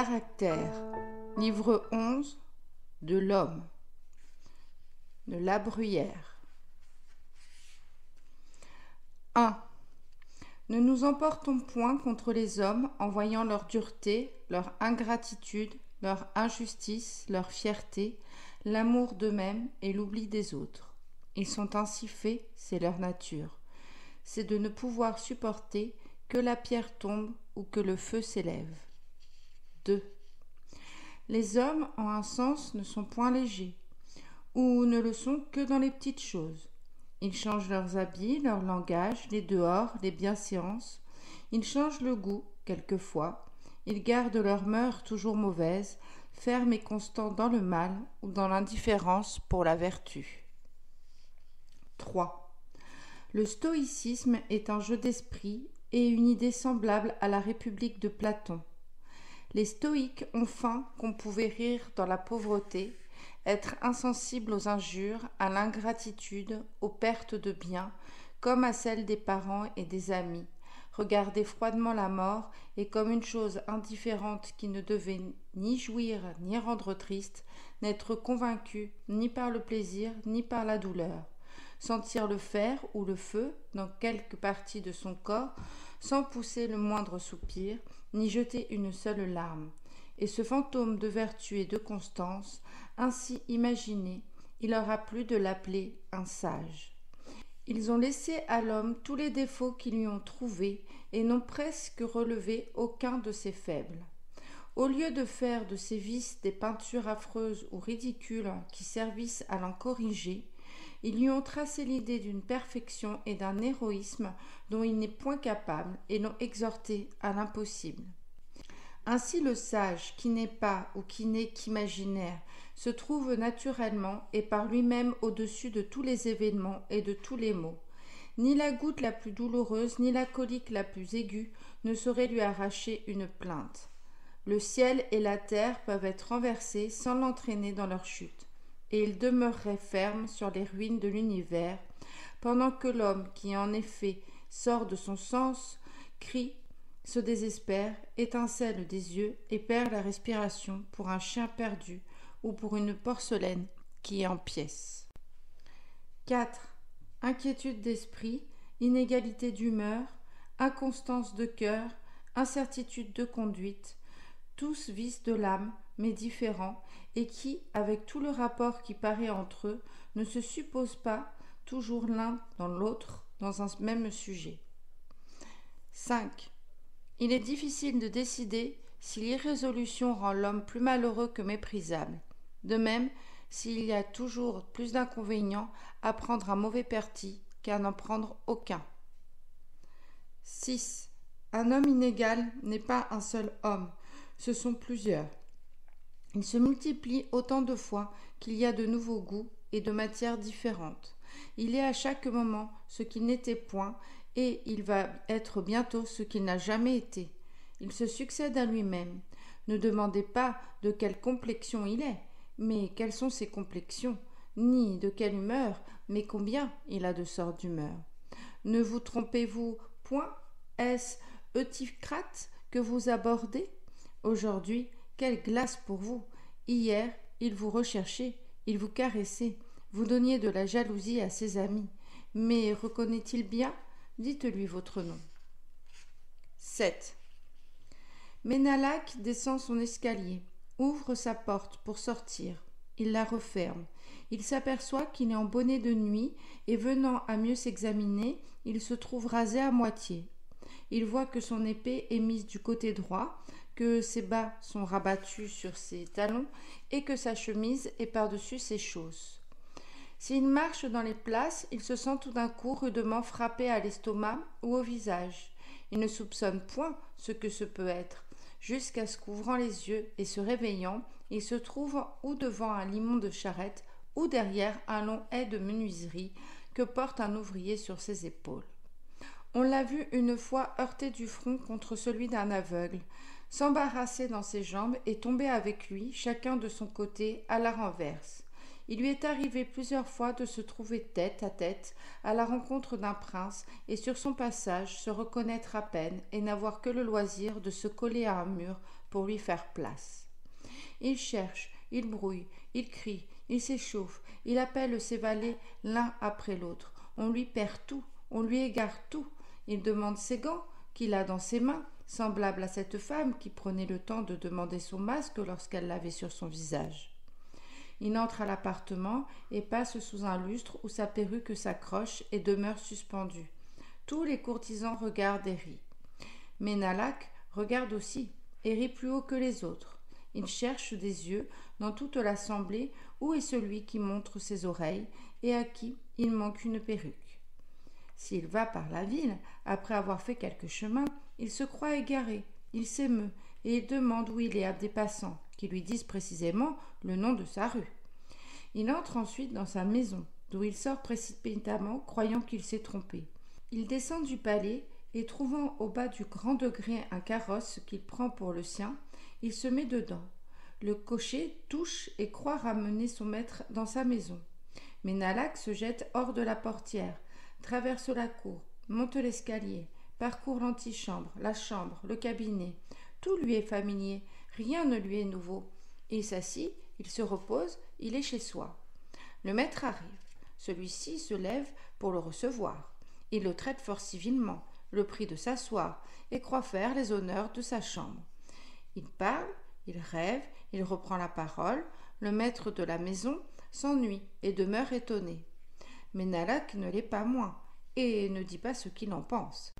caractères. Livre 11 de l'homme de La Bruyère. 1. Ne nous emportons point contre les hommes en voyant leur dureté, leur ingratitude, leur injustice, leur fierté, l'amour d'eux-mêmes et l'oubli des autres. Ils sont ainsi faits, c'est leur nature. C'est de ne pouvoir supporter que la pierre tombe ou que le feu s'élève. 2. Les hommes, en un sens, ne sont point légers, ou ne le sont que dans les petites choses. Ils changent leurs habits, leur langage, les dehors, les bienséances. Ils changent le goût, quelquefois. Ils gardent leurs mœurs toujours mauvaises, fermes et constants dans le mal ou dans l'indifférence pour la vertu. 3. Le stoïcisme est un jeu d'esprit et une idée semblable à la République de Platon. Les stoïques ont faim qu'on pouvait rire dans la pauvreté, être insensibles aux injures, à l'ingratitude, aux pertes de biens, comme à celles des parents et des amis, regarder froidement la mort et comme une chose indifférente qui ne devait ni jouir ni rendre triste, n'être convaincu ni par le plaisir ni par la douleur, sentir le fer ou le feu dans quelque partie de son corps, sans pousser le moindre soupir, ni jeter une seule larme. Et ce fantôme de vertu et de constance, ainsi imaginé, il leur a plu de l'appeler un sage. Ils ont laissé à l'homme tous les défauts qu'ils lui ont trouvés et n'ont presque relevé aucun de ses faibles. Au lieu de faire de ses vices des peintures affreuses ou ridicules qui servissent à l'en corriger, ils lui ont tracé l'idée d'une perfection et d'un héroïsme dont il n'est point capable et l'ont exhorté à l'impossible. Ainsi le sage, qui n'est pas ou qui n'est qu'imaginaire, se trouve naturellement et par lui-même au-dessus de tous les événements et de tous les maux. Ni la goutte la plus douloureuse, ni la colique la plus aiguë ne saurait lui arracher une plainte. Le ciel et la terre peuvent être renversés sans l'entraîner dans leur chute, et il demeurerait ferme sur les ruines de l'univers, pendant que l'homme, qui en effet sort de son sens, crie, se désespère, étincelle des yeux et perd la respiration pour un chien perdu ou pour une porcelaine qui est en pièces. 4. Inquiétude d'esprit, inégalité d'humeur, inconstance de cœur, incertitude de conduite, tous vices de l'âme, mais différents, et qui, avec tout le rapport qui paraît entre eux, ne se supposent pas toujours l'un dans l'autre dans un même sujet. 5. Il est difficile de décider si l'irrésolution rend l'homme plus malheureux que méprisable. De même, s'il y a toujours plus d'inconvénients à prendre un mauvais parti qu'à n'en prendre aucun. 6. Un homme inégal n'est pas un seul homme, ce sont plusieurs. Il se multiplie autant de fois qu'il y a de nouveaux goûts et de matières différentes. Il est à chaque moment ce qu'il n'était point, et il va être bientôt ce qu'il n'a jamais été. Il se succède à lui-même. Ne demandez pas de quelle complexion il est, mais quelles sont ses complexions, ni de quelle humeur, mais combien il a de sortes d'humeur. Ne vous trompez-vous point, est-ce Eutycrate que vous abordez? Aujourd'hui, quelle glace pour vous! Hier, il vous recherchait, il vous caressait, vous donniez de la jalousie à ses amis. Mais reconnaît-il bien? Dites-lui votre nom. 7. Ménalaque descend son escalier, ouvre sa porte pour sortir. Il la referme. Il s'aperçoit qu'il est en bonnet de nuit et venant à mieux s'examiner, il se trouve rasé à moitié. Il voit que son épée est mise du côté droit, que ses bas sont rabattus sur ses talons et que sa chemise est par-dessus ses chausses. S'il marche dans les places, il se sent tout d'un coup rudement frappé à l'estomac ou au visage. Il ne soupçonne point ce que ce peut être, jusqu'à ce qu'ouvrant les yeux et se réveillant, il se trouve ou devant un limon de charrette ou derrière un long haie de menuiserie que porte un ouvrier sur ses épaules. On l'a vu une fois heurter du front contre celui d'un aveugle, s'embarrasser dans ses jambes et tomber avec lui, chacun de son côté, à la renverse. Il lui est arrivé plusieurs fois de se trouver tête à tête à la rencontre d'un prince et sur son passage se reconnaître à peine et n'avoir que le loisir de se coller à un mur pour lui faire place. Il cherche, il brouille, il crie, il s'échauffe, il appelle ses valets l'un après l'autre. On lui perd tout, on lui égare tout. Il demande ses gants qu'il a dans ses mains, semblable à cette femme qui prenait le temps de demander son masque lorsqu'elle l'avait sur son visage. Il entre à l'appartement et passe sous un lustre où sa perruque s'accroche et demeure suspendue. Tous les courtisans regardent et rient. Mais Nalak regarde aussi et rit plus haut que les autres. Il cherche des yeux dans toute l'assemblée où est celui qui montre ses oreilles et à qui il manque une perruque. S'il va par la ville, après avoir fait quelque chemin, il se croit égaré, il s'émeut et il demande où il est à des passants, qui lui disent précisément le nom de sa rue. Il entre ensuite dans sa maison, d'où il sort précipitamment, croyant qu'il s'est trompé. Il descend du palais et trouvant au bas du grand degré un carrosse qu'il prend pour le sien, il se met dedans. Le cocher touche et croit ramener son maître dans sa maison. Mais Nalak se jette hors de la portière, traverse la cour, monte l'escalier, parcourt l'antichambre, la chambre, le cabinet. Tout lui est familier, rien ne lui est nouveau. Il s'assit, il se repose, il est chez soi. Le maître arrive. Celui-ci se lève pour le recevoir. Il le traite fort civilement, le prie de s'asseoir et croit faire les honneurs de sa chambre. Il parle, il rêve, il reprend la parole. Le maître de la maison s'ennuie et demeure étonné. Mais Nalak ne l'est pas moins et ne dit pas ce qu'il en pense.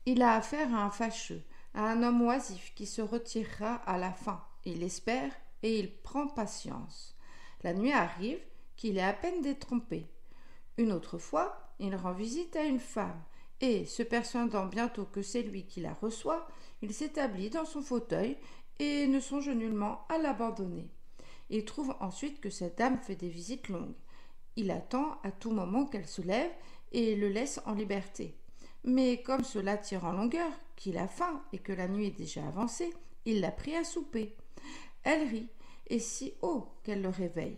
Il a affaire à un fâcheux, à un homme oisif qui se retirera à la fin. Il espère et il prend patience. La nuit arrive qu'il est à peine détrompé. Une autre fois, il rend visite à une femme et, se persuadant bientôt que c'est lui qui la reçoit, il s'établit dans son fauteuil et ne songe nullement à l'abandonner. Il trouve ensuite que cette dame fait des visites longues. Il attend à tout moment qu'elle se lève et le laisse en liberté. Mais comme cela tire en longueur, qu'il a faim et que la nuit est déjà avancée, il la prie à souper. Elle rit, et si haut qu'elle le réveille.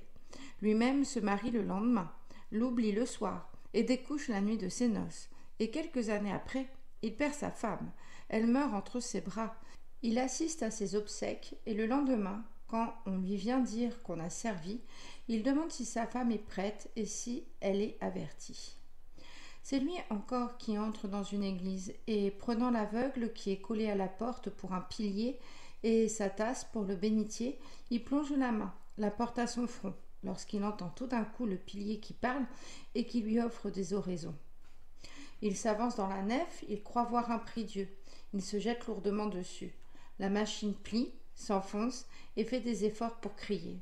Lui-même se marie le lendemain, l'oublie le soir et découche la nuit de ses noces. Et quelques années après, il perd sa femme. Elle meurt entre ses bras. Il assiste à ses obsèques et le lendemain, quand on lui vient dire qu'on a servi, il demande si sa femme est prête et si elle est avertie. C'est lui encore qui entre dans une église et, prenant l'aveugle qui est collé à la porte pour un pilier et sa tasse pour le bénitier, il plonge la main, la porte à son front, lorsqu'il entend tout d'un coup le pilier qui parle et qui lui offre des oraisons. Il s'avance dans la nef, il croit voir un prie-dieu. Il se jette lourdement dessus. La machine plie, s'enfonce et fait des efforts pour crier.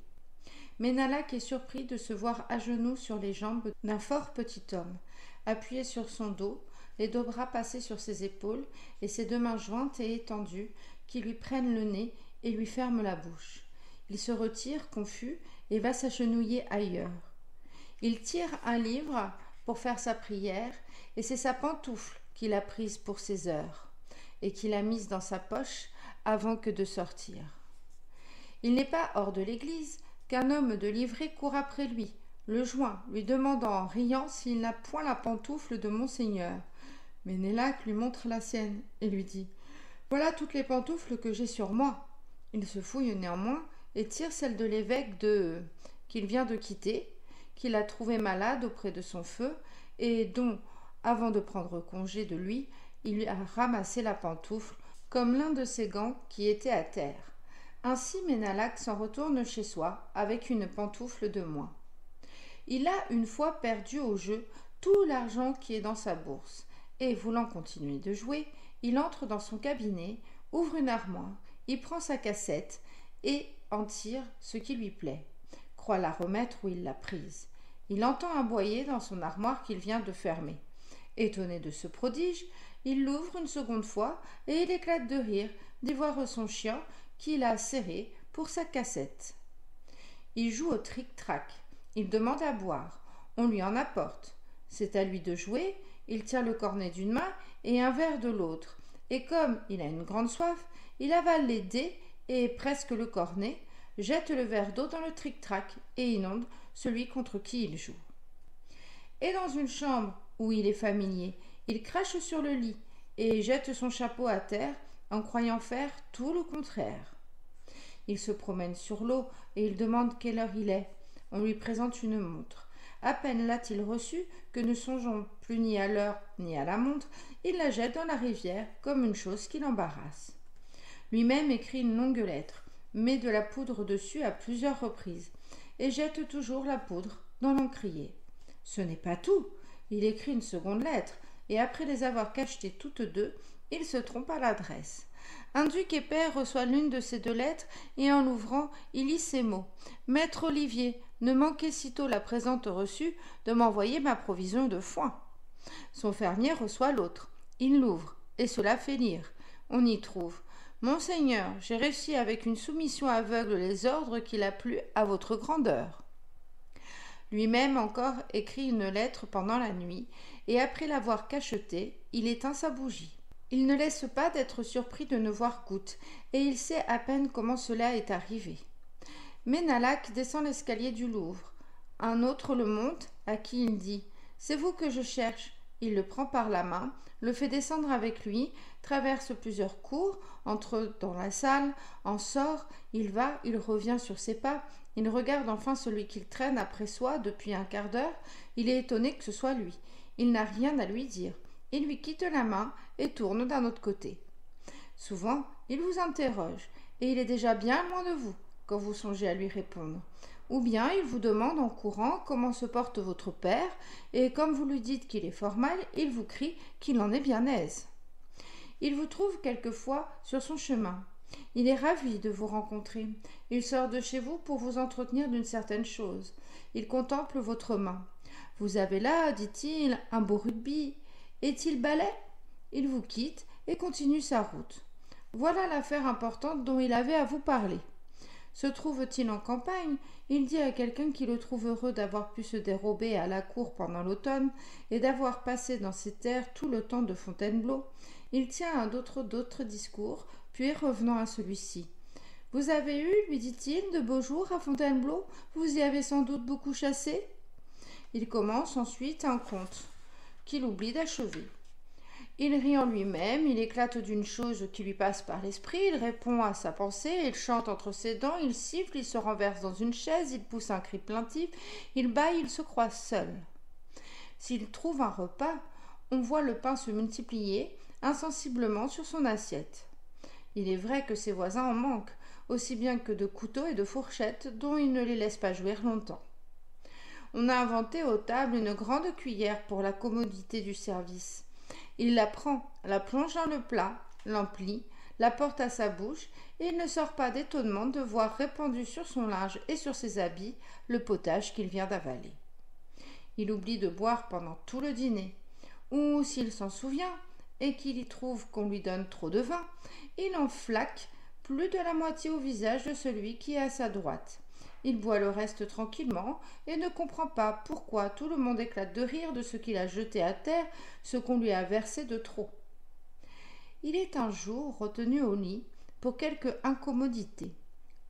Mais Nalak est surpris de se voir à genoux sur les jambes d'un fort petit homme, appuyé sur son dos, les deux bras passés sur ses épaules et ses deux mains jointes et étendues qui lui prennent le nez et lui ferment la bouche. Il se retire, confus, et va s'agenouiller ailleurs. Il tire un livre pour faire sa prière, et c'est sa pantoufle qu'il a prise pour ses heures, et qu'il a mise dans sa poche avant que de sortir. Il n'est pas hors de l'église qu'un homme de livrée court après lui, le joint, lui demandant en riant s'il n'a point la pantoufle de monseigneur. Mais Nalak lui montre la sienne et lui dit « Voilà toutes les pantoufles que j'ai sur moi. » Il se fouille néanmoins et tire celle de l'évêque de qu'il vient de quitter, qu'il a trouvé malade auprès de son feu et dont, avant de prendre congé de lui, il lui a ramassé la pantoufle comme l'un de ses gants qui était à terre. Ainsi Nalak s'en retourne chez soi avec une pantoufle de moins. Il a une fois perdu au jeu tout l'argent qui est dans sa bourse, et voulant continuer de jouer, il entre dans son cabinet, ouvre une armoire, y prend sa cassette et en tire ce qui lui plaît, croit la remettre où il l'a prise. Il entend aboyer dans son armoire qu'il vient de fermer. Étonné de ce prodige, il l'ouvre une seconde fois et il éclate de rire d'y voir son chien qu'il a serré pour sa cassette. Il joue au tric-trac. Il demande à boire. On lui en apporte. C'est à lui de jouer. Il tient le cornet d'une main et un verre de l'autre. Et comme il a une grande soif, il avale les dés et presque le cornet, jette le verre d'eau dans le tric-trac et inonde celui contre qui il joue. Et dans une chambre où il est familier, il crache sur le lit et jette son chapeau à terre en croyant faire tout le contraire. Il se promène sur l'eau et il demande quelle heure il est. On lui présente une montre. À peine l'a-t-il reçue que, ne songeant plus ni à l'heure ni à la montre, il la jette dans la rivière comme une chose qui l'embarrasse. Lui-même écrit une longue lettre, met de la poudre dessus à plusieurs reprises et jette toujours la poudre dans l'encrier. Ce n'est pas tout. Il écrit une seconde lettre et après les avoir cachetées toutes deux, il se trompe à l'adresse. Un duc épais reçoit l'une de ces deux lettres et en l'ouvrant, il lit ces mots. « Maître Olivier, ne manquez sitôt la présente reçue de m'envoyer ma provision de foin. » Son fermier reçoit l'autre. Il l'ouvre et se la fait lire. On y trouve « Monseigneur, j'ai réussi avec une soumission aveugle les ordres qu'il a plu à votre grandeur. » Lui-même encore écrit une lettre pendant la nuit et après l'avoir cachetée, il éteint sa bougie. Il ne laisse pas d'être surpris de ne voir goutte, et il sait à peine comment cela est arrivé. Ménalac descend l'escalier du Louvre. Un autre le monte, à qui il dit « C'est vous que je cherche ». Il le prend par la main, le fait descendre avec lui, traverse plusieurs cours, entre dans la salle, en sort, il va, il revient sur ses pas, il regarde enfin celui qu'il traîne après soi depuis un quart d'heure, il est étonné que ce soit lui. Il n'a rien à lui dire. Il lui quitte la main et tourne d'un autre côté. Souvent, il vous interroge, et il est déjà bien loin de vous quand vous songez à lui répondre. Ou bien il vous demande en courant comment se porte votre père, et comme vous lui dites qu'il est fort mal, il vous crie qu'il en est bien aise. Il vous trouve quelquefois sur son chemin. Il est ravi de vous rencontrer. Il sort de chez vous pour vous entretenir d'une certaine chose. Il contemple votre main. Vous avez là, dit-il, un beau rubis. Est-il balai ? Il vous quitte et continue sa route. Voilà l'affaire importante dont il avait à vous parler. Se trouve-t-il en campagne ? Il dit à quelqu'un qui le trouve heureux d'avoir pu se dérober à la cour pendant l'automne et d'avoir passé dans ces terres tout le temps de Fontainebleau. Il tient un d'autres discours, puis revenant à celui-ci. « Vous avez eu, lui dit-il, de beaux jours à Fontainebleau ? Vous y avez sans doute beaucoup chassé ?» Il commence ensuite un conte qu'il oublie d'achever. Il rit en lui-même, il éclate d'une chose qui lui passe par l'esprit, il répond à sa pensée, il chante entre ses dents, il siffle, il se renverse dans une chaise, il pousse un cri plaintif, il bâille, il se croit seul. S'il trouve un repas, on voit le pain se multiplier insensiblement sur son assiette. Il est vrai que ses voisins en manquent, aussi bien que de couteaux et de fourchettes dont il ne les laisse pas jouir longtemps. On a inventé aux tables une grande cuillère pour la commodité du service. Il la prend, la plonge dans le plat, l'emplit, la porte à sa bouche, et il ne sort pas d'étonnement de voir répandu sur son linge et sur ses habits le potage qu'il vient d'avaler. Il oublie de boire pendant tout le dîner, ou s'il s'en souvient, et qu'il y trouve qu'on lui donne trop de vin, il en flaque plus de la moitié au visage de celui qui est à sa droite. Il boit le reste tranquillement et ne comprend pas pourquoi tout le monde éclate de rire de ce qu'il a jeté à terre, ce qu'on lui a versé de trop. Il est un jour retenu au lit pour quelque incommodité.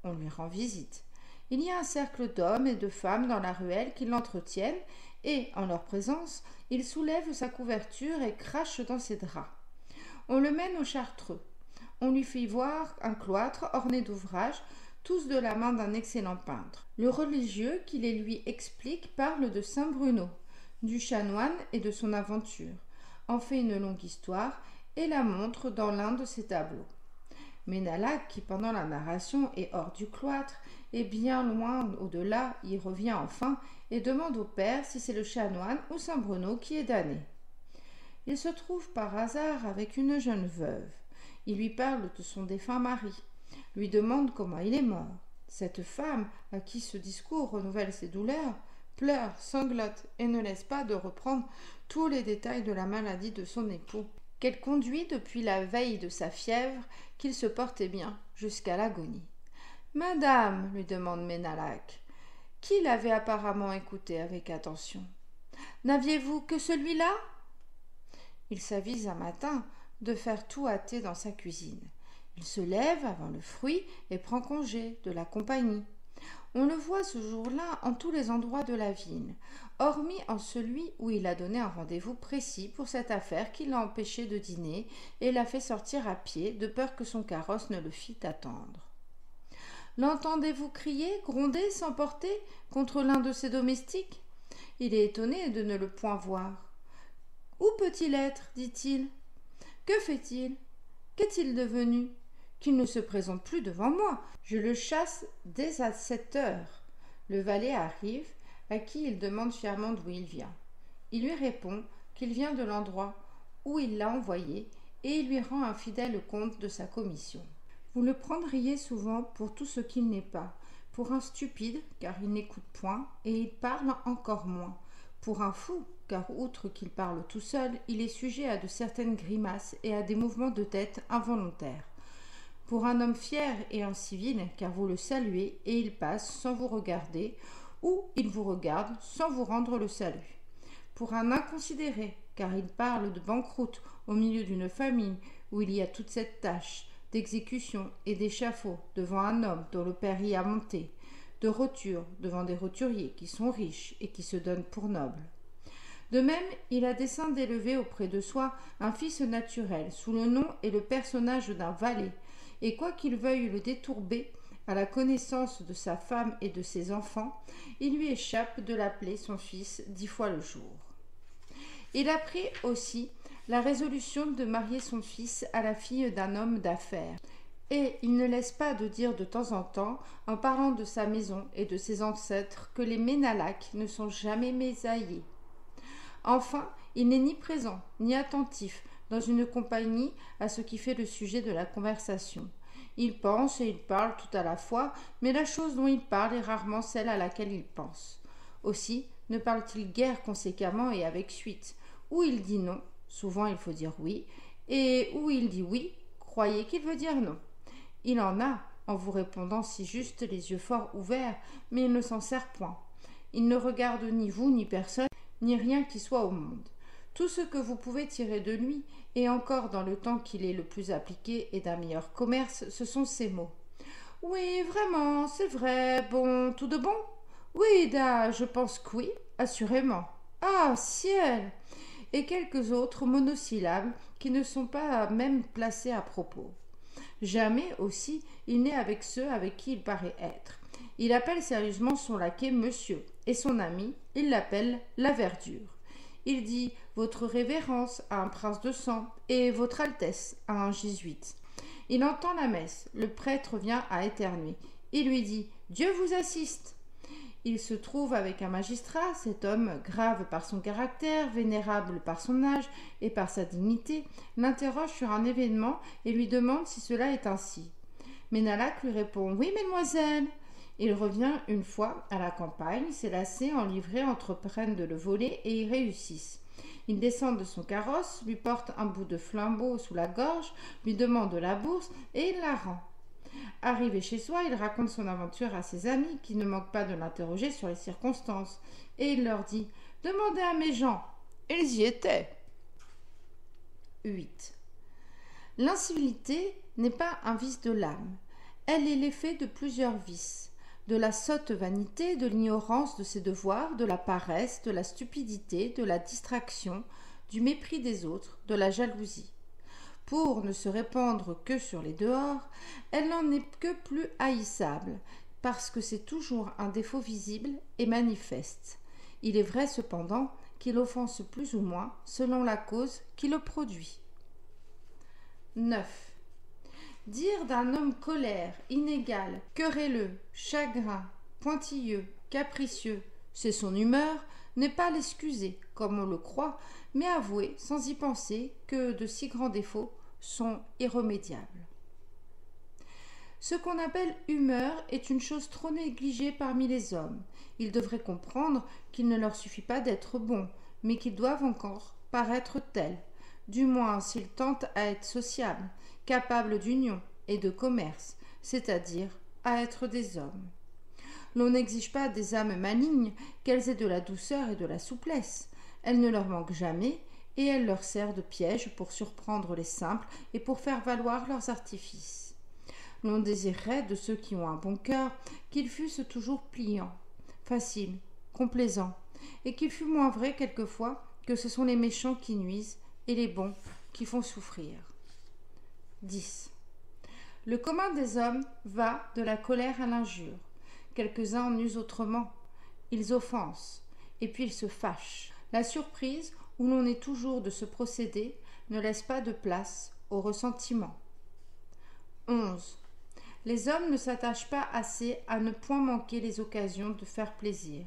On lui rend visite. Il y a un cercle d'hommes et de femmes dans la ruelle qui l'entretiennent et, en leur présence, il soulève sa couverture et crache dans ses draps. On le mène au Chartreux. On lui fait voir un cloître orné d'ouvrages, tous de la main d'un excellent peintre. Le religieux qui les lui explique parle de saint Bruno, du chanoine et de son aventure, en fait une longue histoire et la montre dans l'un de ses tableaux. Ménalac, qui pendant la narration est hors du cloître, et bien loin au-delà, y revient enfin et demande au père si c'est le chanoine ou saint Bruno qui est damné. Il se trouve par hasard avec une jeune veuve. Il lui parle de son défunt mari, lui demande comment il est mort. Cette femme, à qui ce discours renouvelle ses douleurs, pleure, sanglote et ne laisse pas de reprendre tous les détails de la maladie de son époux, qu'elle conduit depuis la veille de sa fièvre, qu'il se portait bien jusqu'à l'agonie. « Madame, lui demande Ménalac, qui l'avait apparemment écouté avec attention. N'aviez-vous que celui-là ? Il s'avise un matin de faire tout hâter dans sa cuisine. Il se lève avant le fruit et prend congé de la compagnie. On le voit ce jour-là en tous les endroits de la ville, hormis en celui où il a donné un rendez-vous précis pour cette affaire qui l'a empêché de dîner et l'a fait sortir à pied de peur que son carrosse ne le fît attendre. L'entendez-vous crier, gronder, s'emporter contre l'un de ses domestiques? Il est étonné de ne le point voir. « Où peut-il être ?» dit-il. « Que fait-il? Qu'est-il devenu? Qu'il ne se présente plus devant moi. Je le chasse dès à 7 heures. » Le valet arrive, à qui il demande fièrement d'où il vient. Il lui répond qu'il vient de l'endroit où il l'a envoyé et il lui rend un fidèle compte de sa commission. Vous le prendriez souvent pour tout ce qu'il n'est pas, pour un stupide, car il n'écoute point, et il parle encore moins, pour un fou, car outre qu'il parle tout seul, il est sujet à de certaines grimaces et à des mouvements de tête involontaires. Pour un homme fier et un civil, car vous le saluez, et il passe sans vous regarder, ou il vous regarde sans vous rendre le salut. Pour un inconsidéré, car il parle de banqueroute au milieu d'une famille où il y a toute cette tâche d'exécution et d'échafaud devant un homme dont le père y a monté, de roture devant des roturiers qui sont riches et qui se donnent pour nobles. De même, il a dessein d'élever auprès de soi un fils naturel sous le nom et le personnage d'un valet, et quoiqu'il veuille le détourber à la connaissance de sa femme et de ses enfants, il lui échappe de l'appeler son fils 10 fois le jour. Il a pris aussi la résolution de marier son fils à la fille d'un homme d'affaires, et il ne laisse pas de dire de temps en temps, en parlant de sa maison et de ses ancêtres, que les Ménalaques ne sont jamais mésaillés. Enfin, il n'est ni présent, ni attentif dans une compagnie à ce qui fait le sujet de la conversation. Il pense et il parle tout à la fois, mais la chose dont il parle est rarement celle à laquelle il pense. Aussi, ne parle-t-il guère conséquemment et avec suite. Où il dit non, souvent il faut dire oui, et où il dit oui, croyez qu'il veut dire non. Il en a, en vous répondant si juste, les yeux fort ouverts, mais il ne s'en sert point. Il ne regarde ni vous, ni personne, ni rien qui soit au monde. Tout ce que vous pouvez tirer de lui, et encore dans le temps qu'il est le plus appliqué et d'un meilleur commerce, ce sont ces mots. « Oui, vraiment, c'est vrai, bon, tout de bon? Oui, je pense que oui, assurément. Ah, ciel !» et quelques autres monosyllabes qui ne sont pas même placés à propos. Jamais aussi il n'est avec ceux avec qui il paraît être. Il appelle sérieusement son laquais monsieur, et son ami, il l'appelle la verdure. Il dit « Votre révérence » à un prince de sang et « Votre Altesse » à un jésuite. Il entend la messe, le prêtre vient à éternuer. Il lui dit « Dieu vous assiste ». Il se trouve avec un magistrat, cet homme, grave par son caractère, vénérable par son âge et par sa dignité, l'interroge sur un événement et lui demande si cela est ainsi. Ménalaque lui répond « Oui, mesdemoiselles ». Il revient une fois à la campagne, ses lacets en livrée entreprennent de le voler et y réussissent. Il descend de son carrosse, lui porte un bout de flambeau sous la gorge, lui demande la bourse et il la rend. Arrivé chez soi, il raconte son aventure à ses amis qui ne manquent pas de l'interroger sur les circonstances et il leur dit « Demandez à mes gens, ils y étaient ». 8. L'incivilité n'est pas un vice de l'âme, elle est l'effet de plusieurs vices. De la sotte vanité, de l'ignorance de ses devoirs, de la paresse, de la stupidité, de la distraction, du mépris des autres, de la jalousie. Pour ne se répandre que sur les dehors, elle n'en est que plus haïssable, parce que c'est toujours un défaut visible et manifeste. Il est vrai cependant qu'il offense plus ou moins selon la cause qui le produit. 9. Dire d'un homme colère, inégal, querelleux, chagrin, pointilleux, capricieux, c'est son humeur, n'est pas l'excuser, comme on le croit, mais avouer, sans y penser, que de si grands défauts sont irrémédiables. Ce qu'on appelle humeur est une chose trop négligée parmi les hommes. Ils devraient comprendre qu'il ne leur suffit pas d'être bons, mais qu'ils doivent encore paraître tels, du moins s'ils tentent à être sociables, capables d'union et de commerce, c'est-à-dire à être des hommes. L'on n'exige pas des âmes malignes qu'elles aient de la douceur et de la souplesse. Elles ne leur manquent jamais et elles leur servent de piège pour surprendre les simples et pour faire valoir leurs artifices. L'on désirerait de ceux qui ont un bon cœur qu'ils fussent toujours pliants, faciles, complaisants, et qu'il fût moins vrai quelquefois que ce sont les méchants qui nuisent et les bons qui font souffrir. 10. Le commun des hommes va de la colère à l'injure. Quelques-uns en usent autrement. Ils offensent, et puis ils se fâchent. La surprise, où l'on est toujours de ce procédé, ne laisse pas de place au ressentiment. 11. Les hommes ne s'attachent pas assez à ne point manquer les occasions de faire plaisir.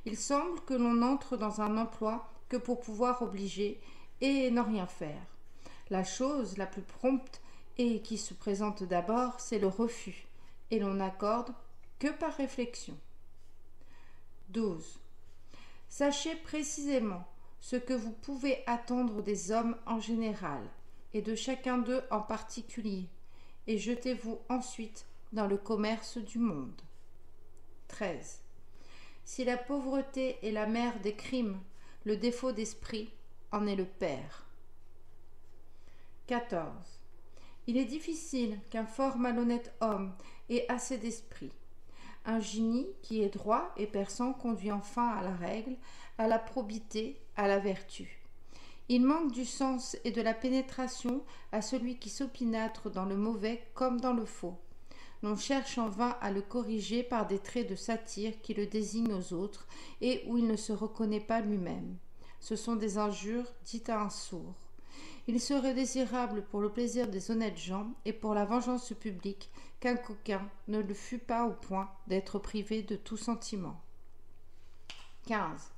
Il semble que l'on entre dans un emploi que pour pouvoir obliger et n'en rien faire. La chose la plus prompte et qui se présente d'abord, c'est le refus, et l'on n'accorde que par réflexion. 12. Sachez précisément ce que vous pouvez attendre des hommes en général, et de chacun d'eux en particulier, et jetez-vous ensuite dans le commerce du monde. 13. Si la pauvreté est la mère des crimes, le défaut d'esprit en est le père. 14. Il est difficile qu'un fort malhonnête homme ait assez d'esprit. Un génie qui est droit et perçant conduit enfin à la règle, à la probité, à la vertu. Il manque du sens et de la pénétration à celui qui s'opinâtre dans le mauvais comme dans le faux. L'on cherche en vain à le corriger par des traits de satire qui le désignent aux autres et où il ne se reconnaît pas lui-même. Ce sont des injures dites à un sourd. Il serait désirable pour le plaisir des honnêtes gens et pour la vengeance publique qu'un coquin ne le fût pas au point d'être privé de tout sentiment. 15.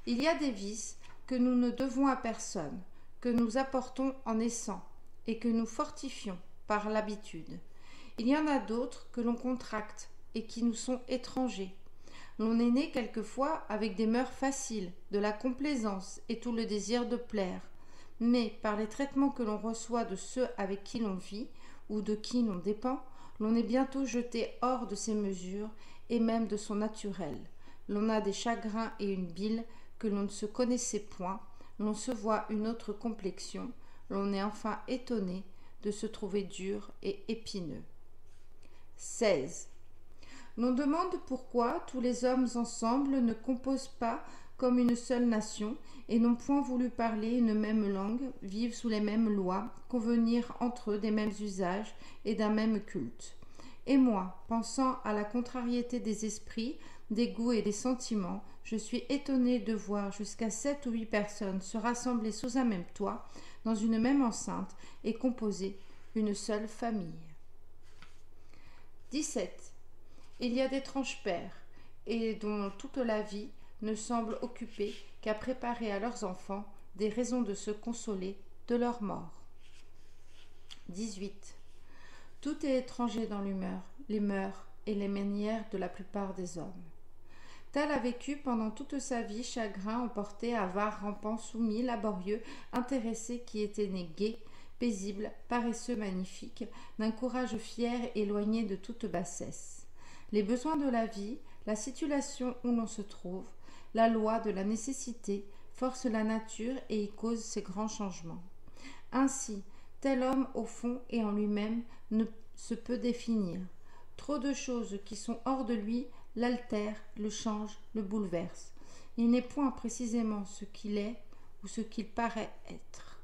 Il y a des vices que nous ne devons à personne, que nous apportons en naissant et que nous fortifions par l'habitude. Il y en a d'autres que l'on contracte et qui nous sont étrangers. L'on est né quelquefois avec des mœurs faciles, de la complaisance et tout le désir de plaire. Mais par les traitements que l'on reçoit de ceux avec qui l'on vit ou de qui l'on dépend, l'on est bientôt jeté hors de ses mesures et même de son naturel. L'on a des chagrins et une bile que l'on ne se connaissait point, l'on se voit une autre complexion, l'on est enfin étonné de se trouver dur et épineux. 16. L'on demande pourquoi tous les hommes ensemble ne composent pas comme une seule nation, et n'ont point voulu parler une même langue, vivre sous les mêmes lois, convenir entre eux des mêmes usages et d'un même culte. Et moi, pensant à la contrariété des esprits, des goûts et des sentiments, je suis étonné de voir jusqu'à 7 ou 8 personnes se rassembler sous un même toit, dans une même enceinte, et composer une seule famille. 17. Il y a d'étranges pères, et dont toute la vie ne semble occupée qu'à préparer à leurs enfants des raisons de se consoler de leur mort. 18. Tout est étranger dans l'humeur, les mœurs et les manières de la plupart des hommes. Tel a vécu pendant toute sa vie chagrin emporté, avare, rampant, soumis, laborieux, intéressé, qui était né gai, paisible, paresseux, magnifique, d'un courage fier éloigné de toute bassesse. Les besoins de la vie, la situation où l'on se trouve, la loi de la nécessité force la nature et y cause ces grands changements. Ainsi, tel homme au fond et en lui-même ne se peut définir. Trop de choses qui sont hors de lui l'altèrent, le changent, le bouleversent. Il n'est point précisément ce qu'il est ou ce qu'il paraît être.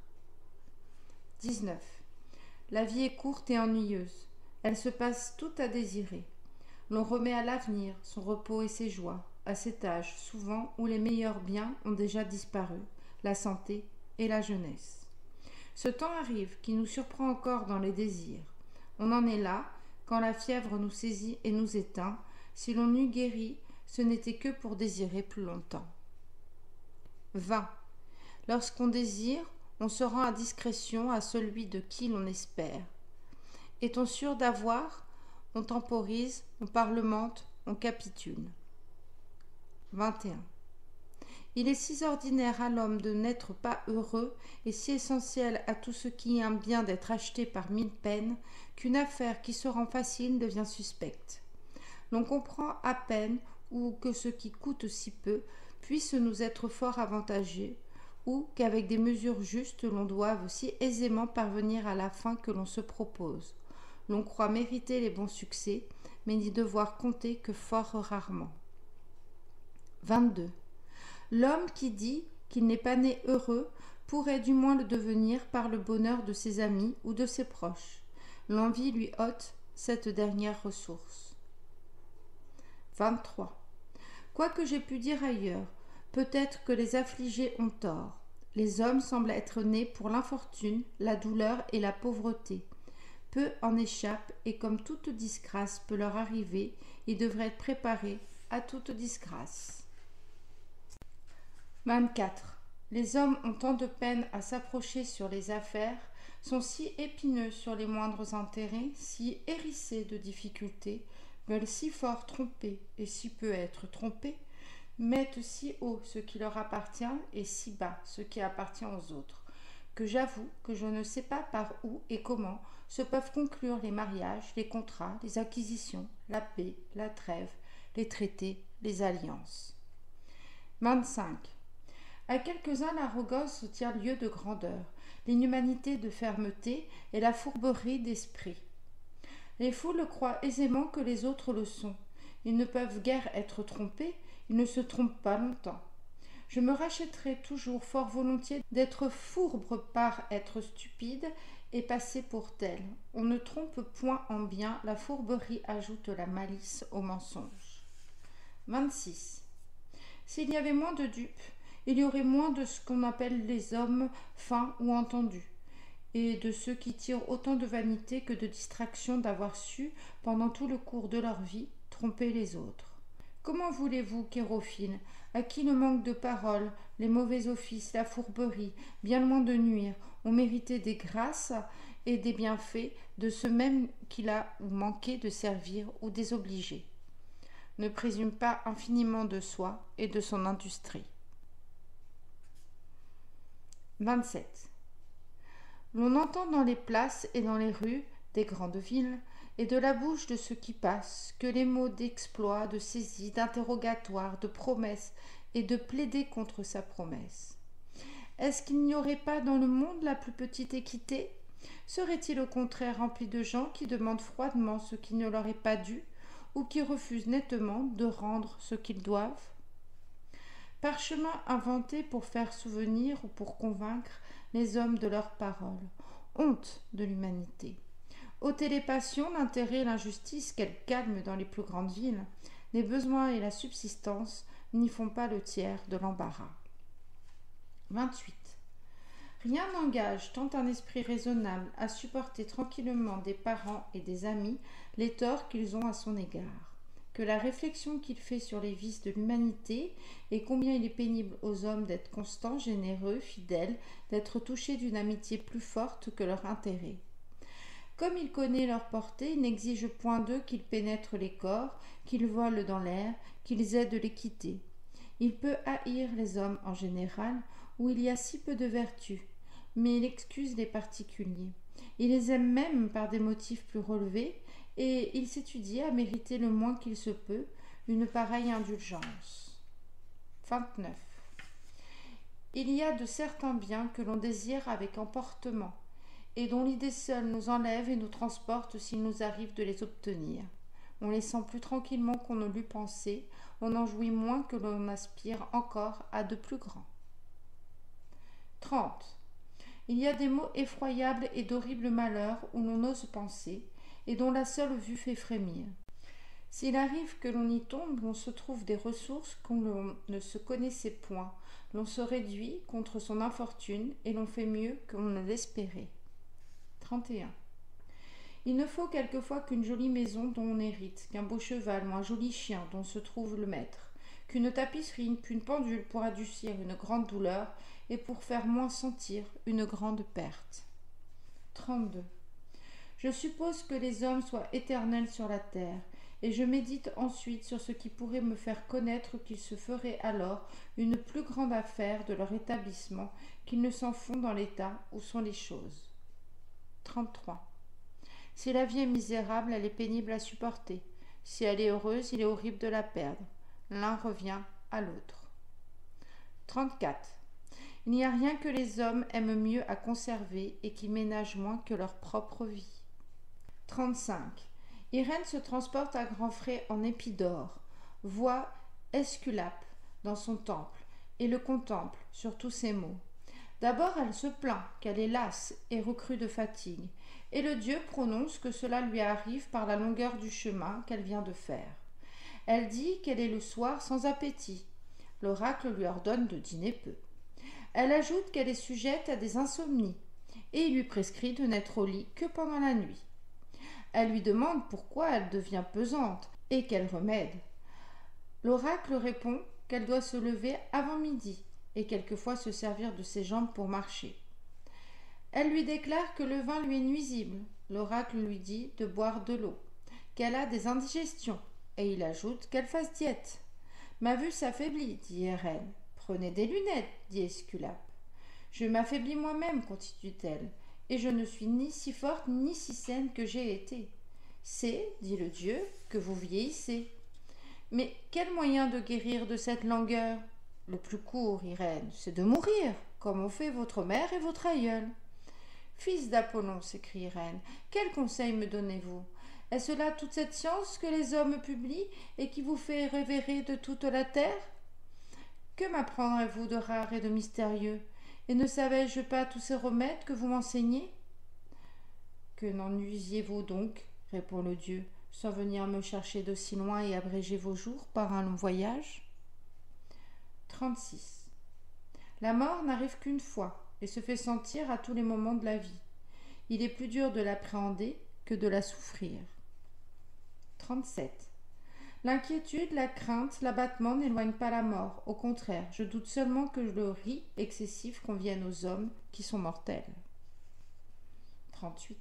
19. La vie est courte et ennuyeuse. Elle se passe tout à désirer. L'on remet à l'avenir son repos et ses joies, à cet âge souvent où les meilleurs biens ont déjà disparu, la santé et la jeunesse. Ce temps arrive qui nous surprend encore dans les désirs. On en est là, quand la fièvre nous saisit et nous éteint. Si l'on eût guéri, ce n'était que pour désirer plus longtemps. 20. Lorsqu'on désire, on se rend à discrétion à celui de qui l'on espère. Est-on sûr d'avoir? On temporise, on parlemente, on capitule. 21. Il est si ordinaire à l'homme de n'être pas heureux et si essentiel à tout ce qui est un bien d'être acheté par 1000 peines qu'une affaire qui se rend facile devient suspecte. L'on comprend à peine ou que ce qui coûte si peu puisse nous être fort avantageux ou qu'avec des mesures justes l'on doive si aisément parvenir à la fin que l'on se propose. L'on croit mériter les bons succès, mais n'y devoir compter que fort rarement. 22. L'homme qui dit qu'il n'est pas né heureux pourrait du moins le devenir par le bonheur de ses amis ou de ses proches. L'envie lui ôte cette dernière ressource. 23. Quoi que j'aie pu dire ailleurs, peut-être que les affligés ont tort. Les hommes semblent être nés pour l'infortune, la douleur et la pauvreté. Peu en échappent et comme toute disgrâce peut leur arriver, ils devraient être préparés à toute disgrâce. 24. Les hommes ont tant de peine à s'approcher sur les affaires, sont si épineux sur les moindres intérêts, si hérissés de difficultés, veulent si fort tromper et si peu être trompés, mettent si haut ce qui leur appartient et si bas ce qui appartient aux autres, que j'avoue que je ne sais pas par où et comment se peuvent conclure les mariages, les contrats, les acquisitions, la paix, la trêve, les traités, les alliances. 25. À quelques-uns, l'arrogance tient lieu de grandeur, l'inhumanité de fermeté et la fourberie d'esprit. Les foules croient aisément que les autres le sont. Ils ne peuvent guère être trompés, ils ne se trompent pas longtemps. Je me rachèterai toujours fort volontiers d'être fourbe par être stupide et passer pour tel. On ne trompe point en bien, la fourberie ajoute la malice au mensonge. 26. S'il y avait moins de dupes, il y aurait moins de ce qu'on appelle les hommes fins ou entendus, et de ceux qui tirent autant de vanité que de distraction d'avoir su, pendant tout le cours de leur vie, tromper les autres. Comment voulez-vous, Chérophile, à qui le manque de parole, les mauvais offices, la fourberie, bien loin de nuire, ont mérité des grâces et des bienfaits de ceux même qu'il a ou manqué de servir ou désobliger? Ne présume pas infiniment de soi et de son industrie. 27. L'on entend dans les places et dans les rues des grandes villes, et de la bouche de ceux qui passent, que les mots d'exploit, de saisie, d'interrogatoire, de promesse et de plaider contre sa promesse. Est-ce qu'il n'y aurait pas dans le monde la plus petite équité? Serait-il au contraire rempli de gens qui demandent froidement ce qui ne leur est pas dû, ou qui refusent nettement de rendre ce qu'ils doivent? Parchemin inventé pour faire souvenir ou pour convaincre les hommes de leurs paroles. Honte de l'humanité. Ôter les passions, l'intérêt et l'injustice qu'elles calment dans les plus grandes villes, les besoins et la subsistance n'y font pas le tiers de l'embarras. 28. Rien n'engage tant un esprit raisonnable à supporter tranquillement des parents et des amis les torts qu'ils ont à son égard, que la réflexion qu'il fait sur les vices de l'humanité et combien il est pénible aux hommes d'être constants, généreux, fidèles, d'être touchés d'une amitié plus forte que leur intérêt. Comme il connaît leur portée, il n'exige point d'eux qu'ils pénètrent les corps, qu'ils volent dans l'air, qu'ils aident l'équité. Il peut haïr les hommes en général, où il y a si peu de vertu, mais il excuse les particuliers. Il les aime même par des motifs plus relevés, et il s'étudie à mériter le moins qu'il se peut une pareille indulgence. 29. Il y a de certains biens que l'on désire avec emportement, et dont l'idée seule nous enlève et nous transporte s'il nous arrive de les obtenir. On les sent plus tranquillement qu'on ne l'eût pensé, on en jouit moins que l'on aspire encore à de plus grands. 30. Il y a des maux effroyables et d'horribles malheurs où l'on ose penser, et dont la seule vue fait frémir. S'il arrive que l'on y tombe, l'on se trouve des ressources qu'on ne se connaissait point, l'on se réduit contre son infortune, et l'on fait mieux qu'on ne l'espérait. 31. Il ne faut quelquefois qu'une jolie maison dont on hérite, qu'un beau cheval ou un joli chien dont se trouve le maître, qu'une tapisserie, qu'une pendule pour adoucir une grande douleur et pour faire moins sentir une grande perte. 32. Je suppose que les hommes soient éternels sur la terre, et je médite ensuite sur ce qui pourrait me faire connaître qu'il se ferait alors une plus grande affaire de leur établissement qu'ils ne s'en font dans l'état où sont les choses. 33. Si la vie est misérable, elle est pénible à supporter. Si elle est heureuse, il est horrible de la perdre. L'un revient à l'autre. 34. Il n'y a rien que les hommes aiment mieux à conserver et qui ménagent moins que leur propre vie. 35. Irène se transporte à grands frais en Épidore, voit Esculape dans son temple et le contemple sur tous ses maux. D'abord elle se plaint qu'elle est lasse et recrue de fatigue, et le dieu prononce que cela lui arrive par la longueur du chemin qu'elle vient de faire. Elle dit qu'elle est le soir sans appétit. L'oracle lui ordonne de dîner peu. Elle ajoute qu'elle est sujette à des insomnies, et il lui prescrit de n'être au lit que pendant la nuit. Elle lui demande pourquoi elle devient pesante et quel remède. L'oracle répond qu'elle doit se lever avant midi et quelquefois se servir de ses jambes pour marcher. Elle lui déclare que le vin lui est nuisible. L'oracle lui dit de boire de l'eau, qu'elle a des indigestions, et il ajoute qu'elle fasse diète. « Ma vue s'affaiblit, dit Irène. « Prenez des lunettes, dit Esculape. « Je m'affaiblis moi-même, continue-t-elle, et je ne suis ni si forte ni si saine que j'ai été. C'est, dit le dieu, que vous vieillissez. Mais quel moyen de guérir de cette langueur? Le plus court, Irène, c'est de mourir, comme ont fait votre mère et votre aïeul. Fils d'Apollon, s'écrie Irène, quel conseil me donnez-vous? Est-ce là toute cette science que les hommes publient et qui vous fait révérer de toute la terre? Que m'apprendrez-vous de rare et de mystérieux? Et ne savais-je pas tous ces remèdes que vous m'enseignez? Que n'en usiez-vous donc, répond le dieu, sans venir me chercher de si loin et abréger vos jours par un long voyage? 36. La mort n'arrive qu'une fois et se fait sentir à tous les moments de la vie. Il est plus dur de l'appréhender que de la souffrir. 37. L'inquiétude, la crainte, l'abattement n'éloignent pas la mort. Au contraire, je doute seulement que le riz excessif convienne aux hommes qui sont mortels. 38.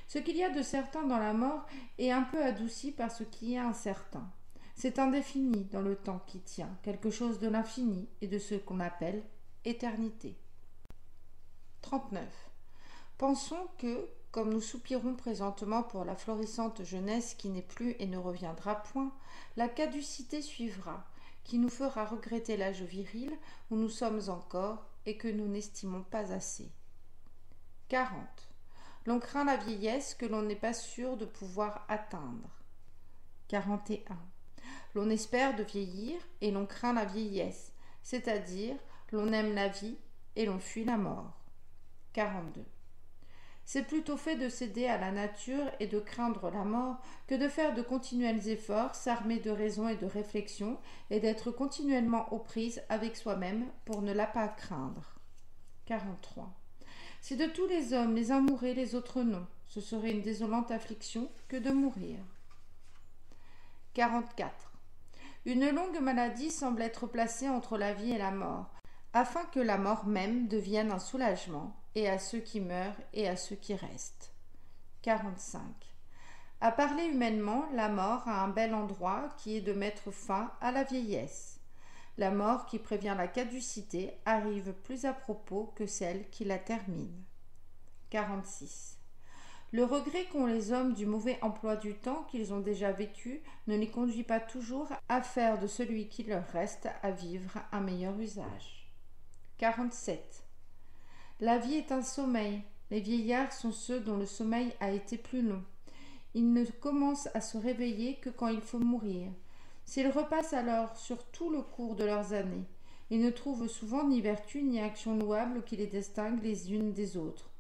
Ce qu'il y a de certain dans la mort est un peu adouci par ce qui est incertain. C'est indéfini dans le temps qui tient, quelque chose de l'infini et de ce qu'on appelle éternité. 39. Pensons que, comme nous soupirons présentement pour la florissante jeunesse qui n'est plus et ne reviendra point, la caducité suivra, qui nous fera regretter l'âge viril où nous sommes encore et que nous n'estimons pas assez. 40. L'on craint la vieillesse que l'on n'est pas sûr de pouvoir atteindre. 41. L'on espère de vieillir et l'on craint la vieillesse, c'est-à-dire l'on aime la vie et l'on fuit la mort. 42. C'est plutôt fait de céder à la nature et de craindre la mort que de faire de continuels efforts, s'armer de raison et de réflexion, et d'être continuellement aux prises avec soi-même pour ne la pas craindre. 43. Si de tous les hommes les uns mouraient, les autres non, ce serait une désolante affliction que de mourir. 44. Une longue maladie semble être placée entre la vie et la mort, afin que la mort même devienne un soulagement, et à ceux qui meurent et à ceux qui restent. 45. À parler humainement, la mort a un bel endroit qui est de mettre fin à la vieillesse. La mort qui prévient la caducité arrive plus à propos que celle qui la termine. 46. Le regret qu'ont les hommes du mauvais emploi du temps qu'ils ont déjà vécu ne les conduit pas toujours à faire de celui qui leur reste à vivre un meilleur usage. 47. La vie est un sommeil. Les vieillards sont ceux dont le sommeil a été plus long. Ils ne commencent à se réveiller que quand il faut mourir. S'ils repassent alors sur tout le cours de leurs années, ils ne trouvent souvent ni vertu ni action louable qui les distingue les unes des autres.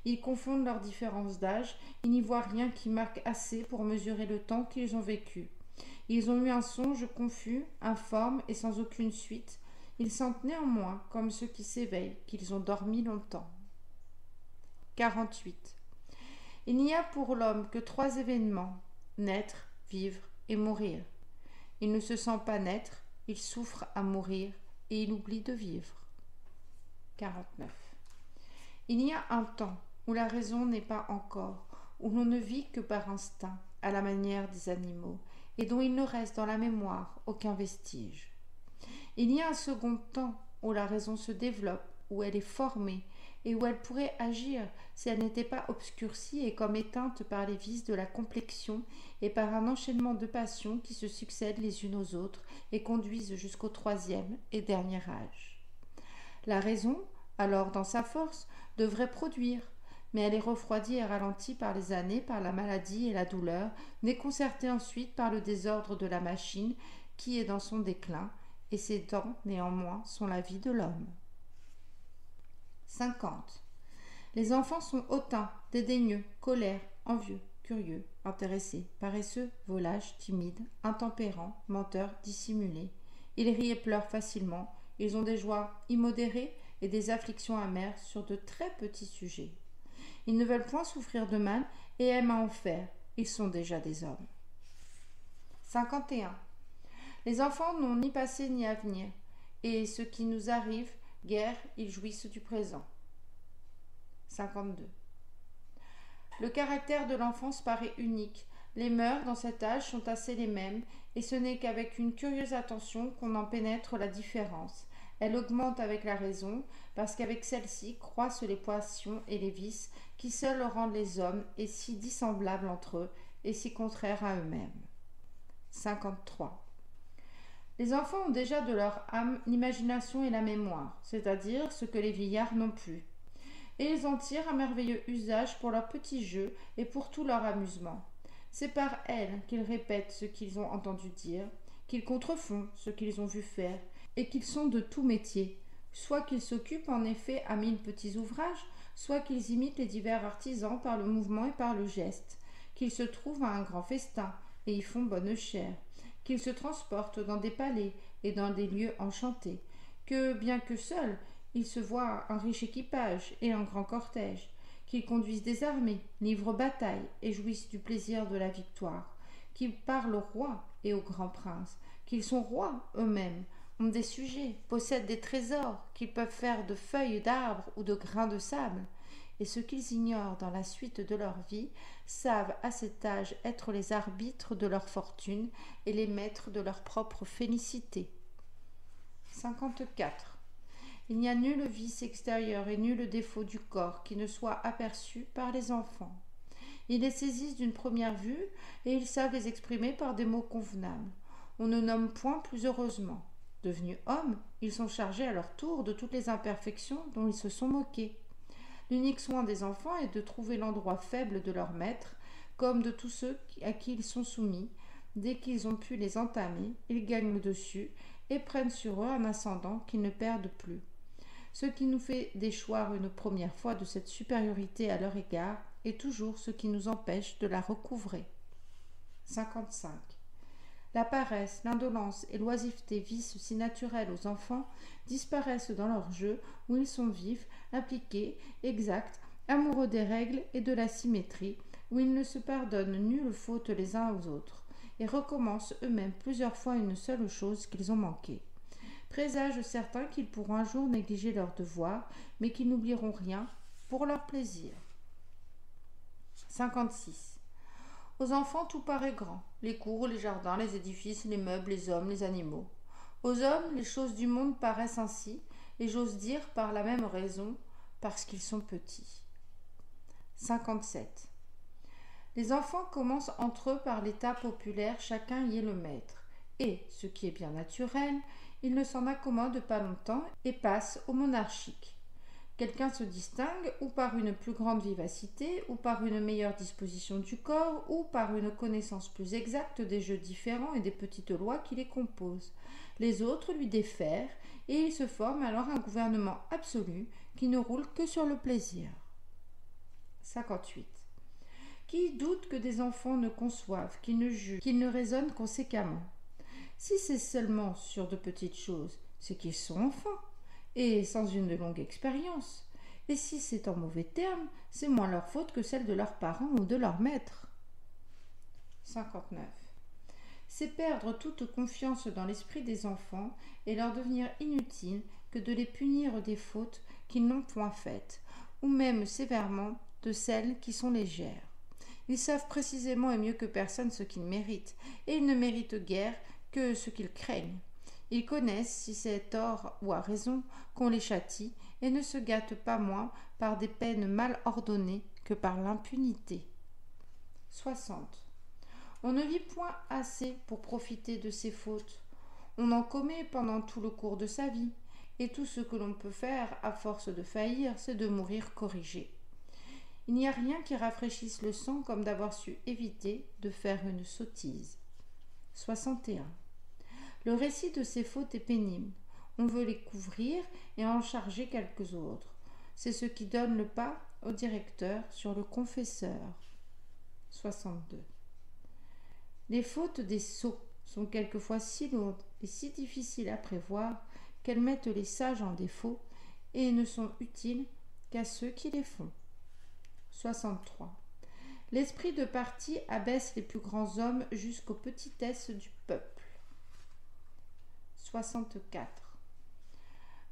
Ils confondent leurs différences d'âge, ils n'y voient rien qui marque assez pour mesurer le temps qu'ils ont vécu. Ils ont eu un songe confus, informe et sans aucune suite. Ils sentent néanmoins, comme ceux qui s'éveillent, qu'ils ont dormi longtemps. 48. Il n'y a pour l'homme que 3 événements, naître, vivre et mourir. Il ne se sent pas naître, il souffre à mourir et il oublie de vivre. 49. Il y a un temps où la raison n'est pas encore, où l'on ne vit que par instinct, à la manière des animaux, et dont il ne reste dans la mémoire aucun vestige. Il y a un second temps où la raison se développe, où elle est formée, et où elle pourrait agir si elle n'était pas obscurcie et comme éteinte par les vices de la complexion et par un enchaînement de passions qui se succèdent les unes aux autres et conduisent jusqu'au 3e et dernier âge. La raison, alors dans sa force, devrait produire, mais elle est refroidie et ralentie par les années, par la maladie et la douleur, déconcertée ensuite par le désordre de la machine qui est dans son déclin, et ces temps, néanmoins, sont la vie de l'homme. 50. Les enfants sont hautains, dédaigneux, colères, envieux, curieux, intéressés, paresseux, volages, timides, intempérants, menteurs, dissimulés. Ils rient et pleurent facilement, ils ont des joies immodérées et des afflictions amères sur de très petits sujets. Ils ne veulent point souffrir de mal et aiment à en faire, ils sont déjà des hommes. 51. Les enfants n'ont ni passé ni avenir, et ce qui nous arrive, guère, ils jouissent du présent. 52. Le caractère de l'enfance paraît unique. Les mœurs dans cet âge sont assez les mêmes, et ce n'est qu'avec une curieuse attention qu'on en pénètre la différence. Elle augmente avec la raison, parce qu'avec celle-ci croissent les passions et les vices qui seuls rendent les hommes et si dissemblables entre eux et si contraires à eux-mêmes. 53. Les enfants ont déjà de leur âme l'imagination et la mémoire, c'est-à-dire ce que les vieillards n'ont plus. Et ils en tirent un merveilleux usage pour leurs petits jeux et pour tout leur amusement. C'est par elles qu'ils répètent ce qu'ils ont entendu dire, qu'ils contrefont ce qu'ils ont vu faire, et qu'ils sont de tout métier, soit qu'ils s'occupent en effet à 1000 petits ouvrages, soit qu'ils imitent les divers artisans par le mouvement et par le geste, qu'ils se trouvent à un grand festin et y font bonne chère, qu'ils se transportent dans des palais et dans des lieux enchantés, que, bien que seuls, ils se voient un riche équipage et un grand cortège, qu'ils conduisent des armées, livrent bataille et jouissent du plaisir de la victoire, qu'ils parlent au roi et aux grands princes, qu'ils sont rois eux-mêmes, ont des sujets, possèdent des trésors, qu'ils peuvent faire de feuilles d'arbres ou de grains de sable, et ce qu'ils ignorent dans la suite de leur vie, savent à cet âge être les arbitres de leur fortune et les maîtres de leur propre félicité. 54. Il n'y a nul vice extérieur et nul défaut du corps qui ne soit aperçu par les enfants. Ils les saisissent d'une première vue et ils savent les exprimer par des mots convenables. On ne nomme point plus heureusement. Devenus hommes, ils sont chargés à leur tour de toutes les imperfections dont ils se sont moqués. L'unique soin des enfants est de trouver l'endroit faible de leur maître, comme de tous ceux à qui ils sont soumis. Dès qu'ils ont pu les entamer, ils gagnent le dessus et prennent sur eux un ascendant qu'ils ne perdent plus. Ce qui nous fait déchoir une première fois de cette supériorité à leur égard est toujours ce qui nous empêche de la recouvrer. 55. La paresse, l'indolence et l'oisiveté, vices si naturels aux enfants, disparaissent dans leur jeu où ils sont vifs, appliqués, exacts, amoureux des règles et de la symétrie, où ils ne se pardonnent nulle faute les uns aux autres, et recommencent eux-mêmes plusieurs fois une seule chose qu'ils ont manquée. Présagent certains qu'ils pourront un jour négliger leurs devoirs, mais qu'ils n'oublieront rien pour leur plaisir. 56. Aux enfants tout paraît grand, les cours, les jardins, les édifices, les meubles, les hommes, les animaux. Aux hommes, les choses du monde paraissent ainsi, et j'ose dire par la même raison, parce qu'ils sont petits. 57. Les enfants commencent entre eux par l'état populaire, chacun y est le maître, et, ce qui est bien naturel, ils ne s'en accommodent pas longtemps et passent au monarchique. Quelqu'un se distingue ou par une plus grande vivacité, ou par une meilleure disposition du corps, ou par une connaissance plus exacte des jeux différents et des petites lois qui les composent. Les autres lui défèrent, et il se forme alors un gouvernement absolu qui ne roule que sur le plaisir. 58. Qui doute que des enfants ne conçoivent, qu'ils ne jugent, qu'ils ne raisonnent conséquemment? Si c'est seulement sur de petites choses, c'est qu'ils sont enfants, et sans une longue expérience. Et si c'est en mauvais termes, c'est moins leur faute que celle de leurs parents ou de leurs maîtres. 59. C'est perdre toute confiance dans l'esprit des enfants et leur devenir inutile que de les punir des fautes qu'ils n'ont point faites, ou même sévèrement de celles qui sont légères. Ils savent précisément et mieux que personne ce qu'ils méritent, et ils ne méritent guère que ce qu'ils craignent. Ils connaissent, si c'est tort ou à raison, qu'on les châtie, et ne se gâtent pas moins par des peines mal ordonnées que par l'impunité. 60. On ne vit point assez pour profiter de ses fautes. On en commet pendant tout le cours de sa vie, et tout ce que l'on peut faire à force de faillir, c'est de mourir corrigé. Il n'y a rien qui rafraîchisse le sang comme d'avoir su éviter de faire une sottise. 61. Le récit de ces fautes est pénible. On veut les couvrir et en charger quelques autres. C'est ce qui donne le pas au directeur sur le confesseur. 62. Les fautes des sots sont quelquefois si lourdes et si difficiles à prévoir qu'elles mettent les sages en défaut et ne sont utiles qu'à ceux qui les font. 63. L'esprit de parti abaisse les plus grands hommes jusqu'aux petitesses du peuple. 64.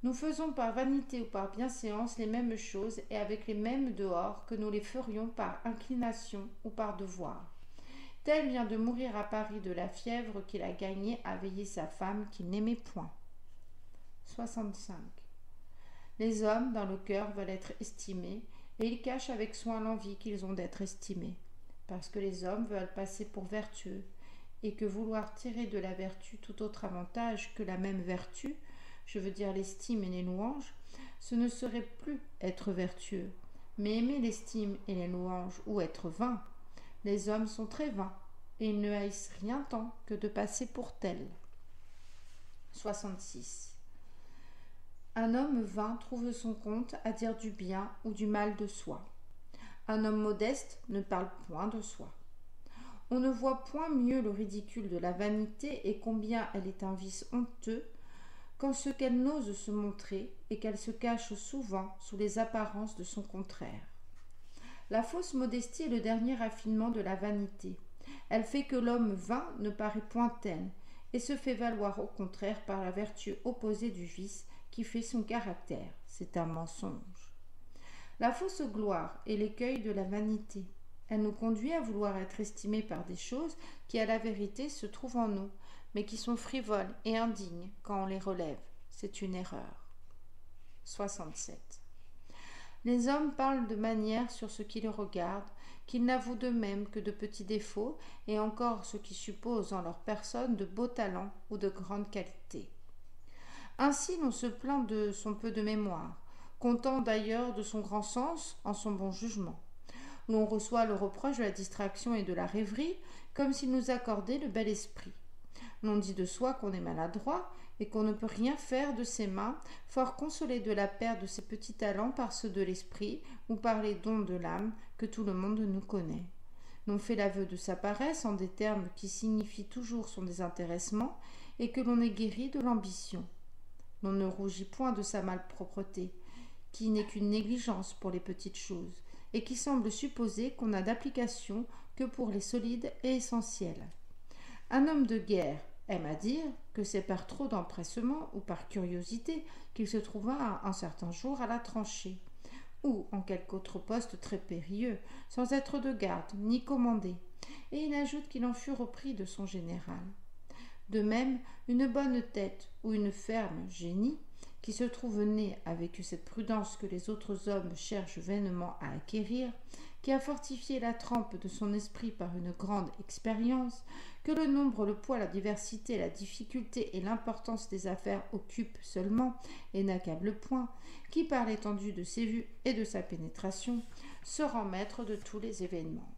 Nous faisons par vanité ou par bienséance les mêmes choses et avec les mêmes dehors que nous les ferions par inclination ou par devoir. Tel vient de mourir à Paris de la fièvre qu'il a gagnée à veiller sa femme qu'il n'aimait point. 65. Les hommes, dans le cœur, veulent être estimés, et ils cachent avec soin l'envie qu'ils ont d'être estimés, parce que les hommes veulent passer pour vertueux, et que vouloir tirer de la vertu tout autre avantage que la même vertu, je veux dire l'estime et les louanges, ce ne serait plus être vertueux, mais aimer l'estime et les louanges ou être vain. Les hommes sont très vains, et ils ne haïssent rien tant que de passer pour tels. 66. Un homme vain trouve son compte à dire du bien ou du mal de soi. Un homme modeste ne parle point de soi. On ne voit point mieux le ridicule de la vanité et combien elle est un vice honteux qu'en ce qu'elle n'ose se montrer et qu'elle se cache souvent sous les apparences de son contraire. La fausse modestie est le dernier raffinement de la vanité. Elle fait que l'homme vain ne paraît point tel et se fait valoir au contraire par la vertu opposée du vice qui fait son caractère. C'est un mensonge. La fausse gloire est l'écueil de la vanité. Elle nous conduit à vouloir être estimés par des choses qui à la vérité se trouvent en nous, mais qui sont frivoles et indignes quand on les relève. C'est une erreur. 67. Les hommes parlent de manière sur ce qui les regarde, qu'ils n'avouent d'eux-mêmes que de petits défauts, et encore ce qui suppose en leur personne de beaux talents ou de grandes qualités. Ainsi l'on se plaint de son peu de mémoire, content d'ailleurs de son grand sens en son bon jugement. L'on reçoit le reproche de la distraction et de la rêverie, comme s'il nous accordait le bel esprit. L'on dit de soi qu'on est maladroit et qu'on ne peut rien faire de ses mains, fort consolé de la perte de ses petits talents par ceux de l'esprit ou par les dons de l'âme que tout le monde nous connaît. L'on fait l'aveu de sa paresse en des termes qui signifient toujours son désintéressement et que l'on est guéri de l'ambition. L'on ne rougit point de sa malpropreté, qui n'est qu'une négligence pour les petites choses, et qui semble supposer qu'on n'a d'application que pour les solides et essentiels. Un homme de guerre aime à dire que c'est par trop d'empressement ou par curiosité qu'il se trouva un certain jour à la tranchée, ou en quelque autre poste très périlleux, sans être de garde ni commandé, et il ajoute qu'il en fut repris de son général. De même, une bonne tête ou une ferme génie, qui se trouve né avec cette prudence que les autres hommes cherchent vainement à acquérir, qui a fortifié la trempe de son esprit par une grande expérience, que le nombre, le poids, la diversité, la difficulté et l'importance des affaires occupent seulement et n'accablent point, qui par l'étendue de ses vues et de sa pénétration se rend maître de tous les événements,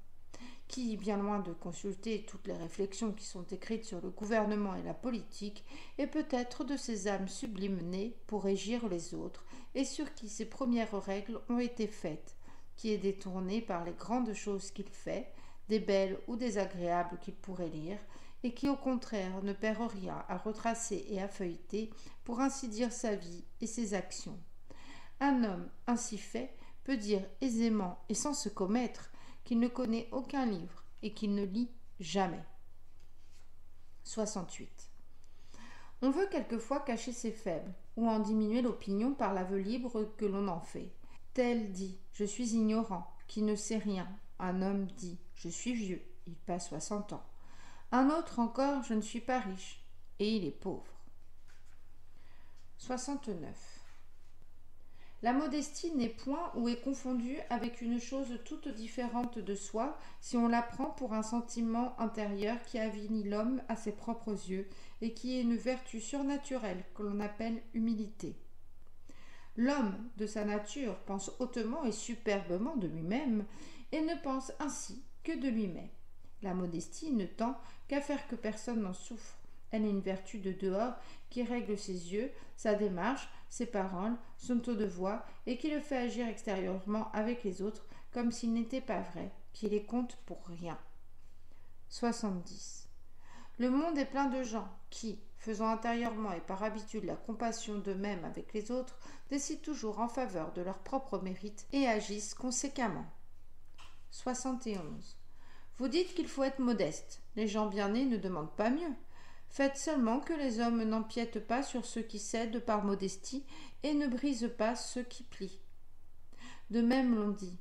qui, bien loin de consulter toutes les réflexions qui sont écrites sur le gouvernement et la politique, est peut-être de ces âmes sublimes nées pour régir les autres, et sur qui ces premières règles ont été faites, qui est détourné par les grandes choses qu'il fait, des belles ou des agréables qu'il pourrait lire, et qui au contraire ne perd rien à retracer et à feuilleter, pour ainsi dire sa vie et ses actions. Un homme ainsi fait peut dire aisément et sans se commettre qu'il ne connaît aucun livre et qu'il ne lit jamais. 68. On veut quelquefois cacher ses faibles ou en diminuer l'opinion par l'aveu libre que l'on en fait. Tel dit « Je suis ignorant, qui ne sait rien ». Un homme dit « Je suis vieux, il passe 60 ans ». Un autre encore « Je ne suis pas riche » et il est pauvre. 69. La modestie n'est point ou est confondue avec une chose toute différente de soi si on la prend pour un sentiment intérieur qui avilit l'homme à ses propres yeux et qui est une vertu surnaturelle que l'on appelle humilité. L'homme, de sa nature, pense hautement et superbement de lui-même, et ne pense ainsi que de lui-même. La modestie ne tend qu'à faire que personne n'en souffre. Elle est une vertu de dehors qui règle ses yeux, sa démarche, ses paroles, son taux de voix, et qui le fait agir extérieurement avec les autres comme s'il n'était pas vrai, qui les compte pour rien. 70. Le monde est plein de gens qui, faisant intérieurement et par habitude la compassion d'eux-mêmes avec les autres, décident toujours en faveur de leur propre mérite et agissent conséquemment. 71. Vous dites qu'il faut être modeste. Les gens bien nés ne demandent pas mieux. Faites seulement que les hommes n'empiètent pas sur ceux qui cèdent par modestie et ne brisent pas ceux qui plient. De même l'on dit,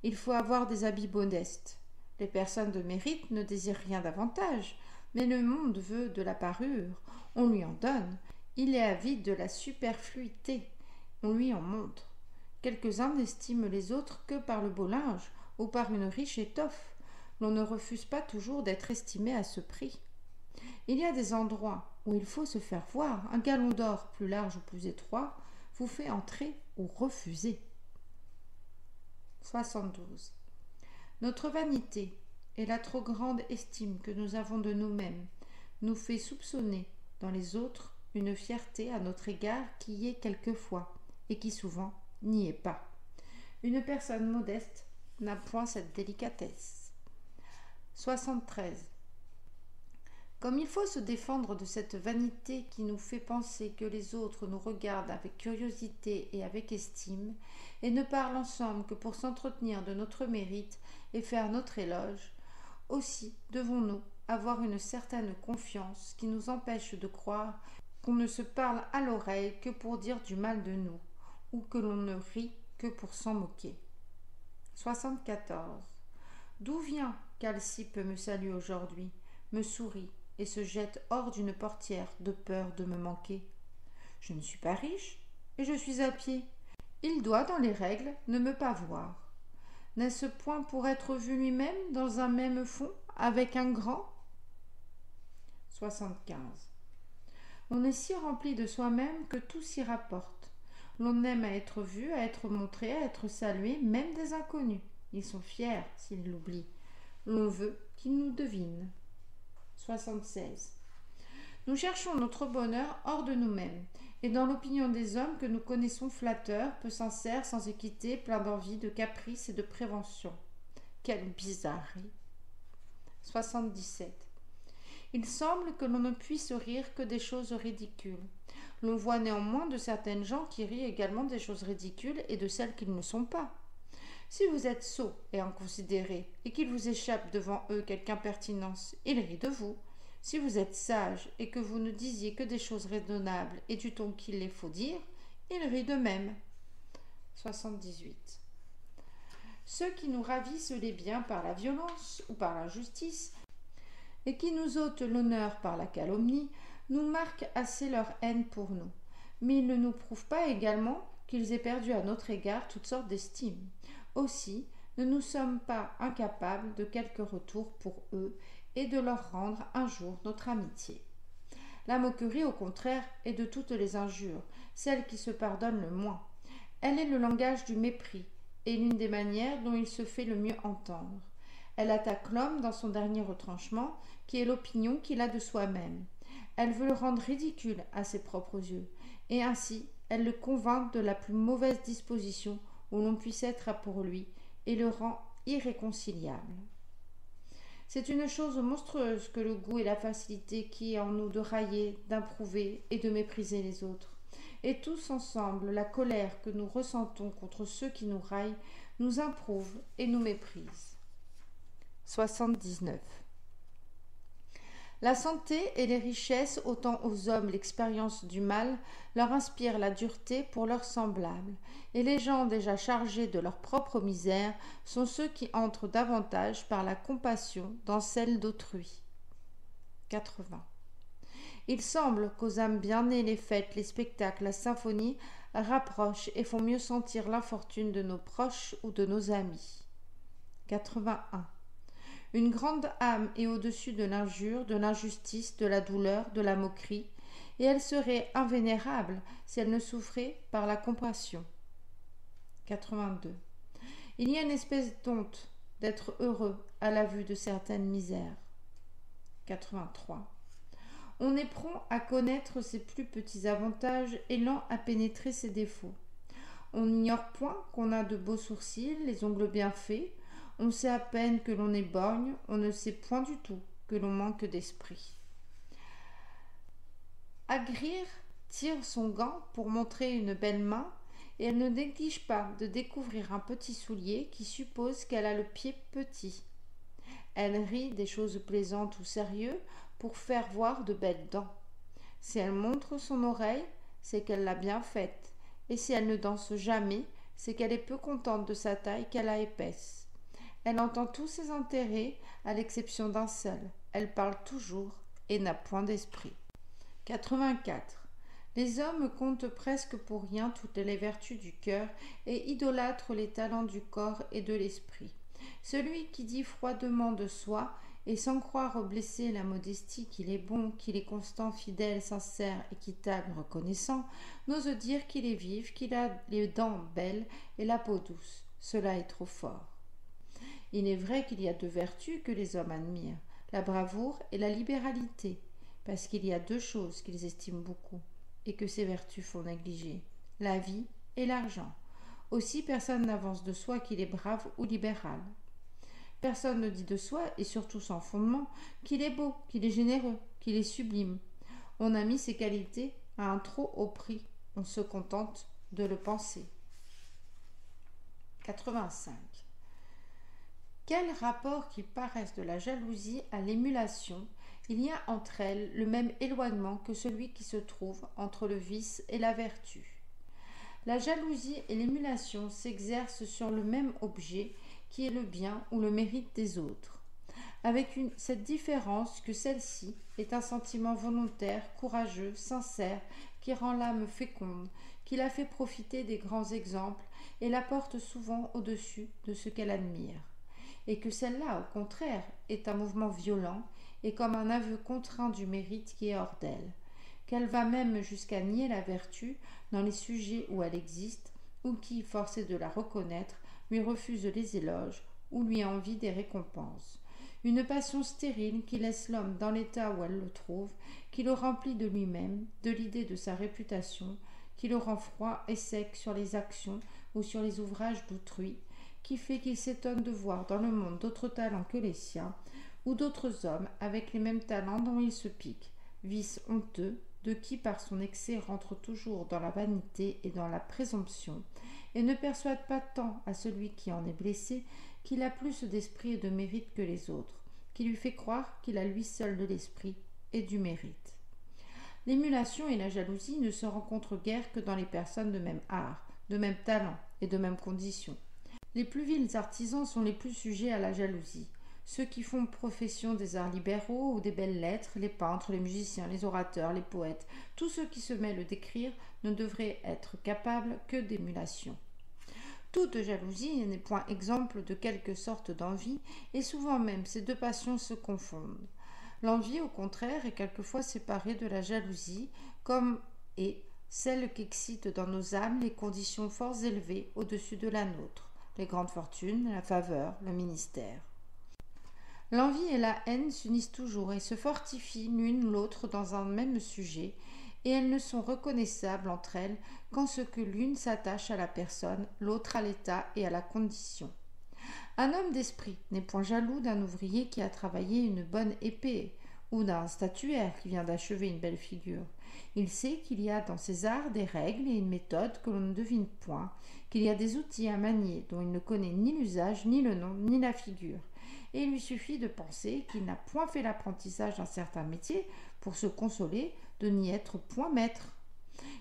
il faut avoir des habits modestes. Les personnes de mérite ne désirent rien davantage, mais le monde veut de la parure, on lui en donne. Il est avide de la superfluité, on lui en montre. Quelques-uns n'estiment les autres que par le beau linge ou par une riche étoffe. L'on ne refuse pas toujours d'être estimé à ce prix. Il y a des endroits où il faut se faire voir. Un galon d'or plus large ou plus étroit vous fait entrer ou refuser. 72. Notre vanité et la trop grande estime que nous avons de nous-mêmes nous fait soupçonner dans les autres une fierté à notre égard qui y est quelquefois et qui souvent n'y est pas. Une personne modeste n'a point cette délicatesse. 73. Comme il faut se défendre de cette vanité qui nous fait penser que les autres nous regardent avec curiosité et avec estime, et ne parlent ensemble que pour s'entretenir de notre mérite et faire notre éloge, aussi devons-nous avoir une certaine confiance qui nous empêche de croire qu'on ne se parle à l'oreille que pour dire du mal de nous, ou que l'on ne rit que pour s'en moquer. 74. D'où vient qu'Alcippe me salue aujourd'hui, me sourit et se jette hors d'une portière de peur de me manquer? Je ne suis pas riche et je suis à pied. Il doit, dans les règles, ne me pas voir. N'est-ce point pour être vu lui-même dans un même fond avec un grand? 75. On est si rempli de soi-même que tout s'y rapporte. L'on aime à être vu, à être montré, à être salué, même des inconnus. Ils sont fiers s'ils l'oublient. L'on veut qu'ils nous devinent. 76. Nous cherchons notre bonheur hors de nous-mêmes, et dans l'opinion des hommes que nous connaissons flatteurs, peu sincères, sans équité, pleins d'envie, de caprice et de prévention. Quelle bizarrerie! 77. Il semble que l'on ne puisse rire que des choses ridicules. L'on voit néanmoins de certaines gens qui rient également des choses ridicules et de celles qu'ils ne sont pas. Si vous êtes sot et inconsidéré, et qu'il vous échappe devant eux quelque impertinence, ils rient de vous. Si vous êtes sage et que vous ne disiez que des choses raisonnables et du ton qu'il les faut dire, ils rient d'eux-mêmes. 78. Ceux qui nous ravissent les biens par la violence ou par l'injustice, et qui nous ôtent l'honneur par la calomnie, nous marquent assez leur haine pour nous. Mais ils ne nous prouvent pas également qu'ils aient perdu à notre égard toutes sortes d'estime. Aussi, ne nous sommes pas incapables de quelque retour pour eux et de leur rendre un jour notre amitié. La moquerie, au contraire, est de toutes les injures, celle qui se pardonne le moins. Elle est le langage du mépris et l'une des manières dont il se fait le mieux entendre. Elle attaque l'homme dans son dernier retranchement, qui est l'opinion qu'il a de soi-même. Elle veut le rendre ridicule à ses propres yeux, et ainsi elle le convainc de la plus mauvaise disposition où l'on puisse être pour lui, et le rend irréconciliable. C'est une chose monstrueuse que le goût et la facilité qui est en nous de railler, d'improuver et de mépriser les autres. Et tous ensemble, la colère que nous ressentons contre ceux qui nous raillent, nous improuve et nous méprise. 79. La santé et les richesses, autant aux hommes l'expérience du mal, leur inspirent la dureté pour leurs semblables, et les gens déjà chargés de leur propre misère sont ceux qui entrent davantage par la compassion dans celle d'autrui. 80. Il semble qu'aux âmes bien nées les fêtes, les spectacles, la symphonie rapprochent et font mieux sentir l'infortune de nos proches ou de nos amis. 81. Une grande âme est au-dessus de l'injure, de l'injustice, de la douleur, de la moquerie, et elle serait invénérable si elle ne souffrait par la compassion. 82. Il y a une espèce d'honte d'être heureux à la vue de certaines misères. 83. On est prompt à connaître ses plus petits avantages et lent à pénétrer ses défauts. On n'ignore point qu'on a de beaux sourcils, les ongles bien faits. On sait à peine que l'on est borgne, on ne sait point du tout que l'on manque d'esprit. Agrir tire son gant pour montrer une belle main, et elle ne néglige pas de découvrir un petit soulier qui suppose qu'elle a le pied petit. Elle rit des choses plaisantes ou sérieuses pour faire voir de belles dents. Si elle montre son oreille, c'est qu'elle l'a bien faite, et si elle ne danse jamais, c'est qu'elle est peu contente de sa taille qu'elle a épaisse. Elle entend tous ses intérêts, à l'exception d'un seul. Elle parle toujours et n'a point d'esprit. 84. Les hommes comptent presque pour rien toutes les vertus du cœur et idolâtrent les talents du corps et de l'esprit. Celui qui dit froidement de soi et sans croire blesser la modestie qu'il est bon, qu'il est constant, fidèle, sincère, équitable, reconnaissant, n'ose dire qu'il est vif, qu'il a les dents belles et la peau douce. Cela est trop fort. Il est vrai qu'il y a deux vertus que les hommes admirent, la bravoure et la libéralité, parce qu'il y a deux choses qu'ils estiment beaucoup, et que ces vertus font négliger, la vie et l'argent. Aussi personne n'avance de soi qu'il est brave ou libéral. Personne ne dit de soi, et surtout sans fondement, qu'il est beau, qu'il est généreux, qu'il est sublime. On a mis ces qualités à un trop haut prix, on se contente de le penser. 85. Quel rapport qu'il paraisse de la jalousie à l'émulation, il y a entre elles le même éloignement que celui qui se trouve entre le vice et la vertu. La jalousie et l'émulation s'exercent sur le même objet qui est le bien ou le mérite des autres, avec cette différence que celle-ci est un sentiment volontaire, courageux, sincère, qui rend l'âme féconde, qui la fait profiter des grands exemples et la porte souvent au-dessus de ce qu'elle admire, et que celle-là, au contraire, est un mouvement violent et comme un aveu contraint du mérite qui est hors d'elle, qu'elle va même jusqu'à nier la vertu dans les sujets où elle existe, ou qui, forcée de la reconnaître, lui refuse les éloges ou lui envie des récompenses. Une passion stérile qui laisse l'homme dans l'état où elle le trouve, qui le remplit de lui-même, de l'idée de sa réputation, qui le rend froid et sec sur les actions ou sur les ouvrages d'autrui, qui fait qu'il s'étonne de voir dans le monde d'autres talents que les siens, ou d'autres hommes avec les mêmes talents dont il se pique, vice honteux, de qui par son excès rentre toujours dans la vanité et dans la présomption, et ne persuade pas tant à celui qui en est blessé qu'il a plus d'esprit et de mérite que les autres, qui lui fait croire qu'il a lui seul de l'esprit et du mérite. L'émulation et la jalousie ne se rencontrent guère que dans les personnes de même art, de même talent et de même condition. Les plus vils artisans sont les plus sujets à la jalousie. Ceux qui font profession des arts libéraux ou des belles lettres, les peintres, les musiciens, les orateurs, les poètes, tous ceux qui se mêlent d'écrire ne devraient être capables que d'émulation. Toute jalousie n'est point exemple de quelque sorte d'envie, et souvent même ces deux passions se confondent. L'envie, au contraire, est quelquefois séparée de la jalousie, comme est celle qu'excite dans nos âmes les conditions fort élevées au-dessus de la nôtre, les grandes fortunes, la faveur, le ministère. L'envie et la haine s'unissent toujours et se fortifient l'une l'autre dans un même sujet, et elles ne sont reconnaissables entre elles qu'en ce que l'une s'attache à la personne, l'autre à l'état et à la condition. Un homme d'esprit n'est point jaloux d'un ouvrier qui a travaillé une bonne épée, ou d'un statuaire qui vient d'achever une belle figure. Il sait qu'il y a dans ces arts des règles et une méthode que l'on ne devine point, qu'il y a des outils à manier dont il ne connaît ni l'usage, ni le nom, ni la figure. Et il lui suffit de penser qu'il n'a point fait l'apprentissage d'un certain métier pour se consoler de n'y être point maître.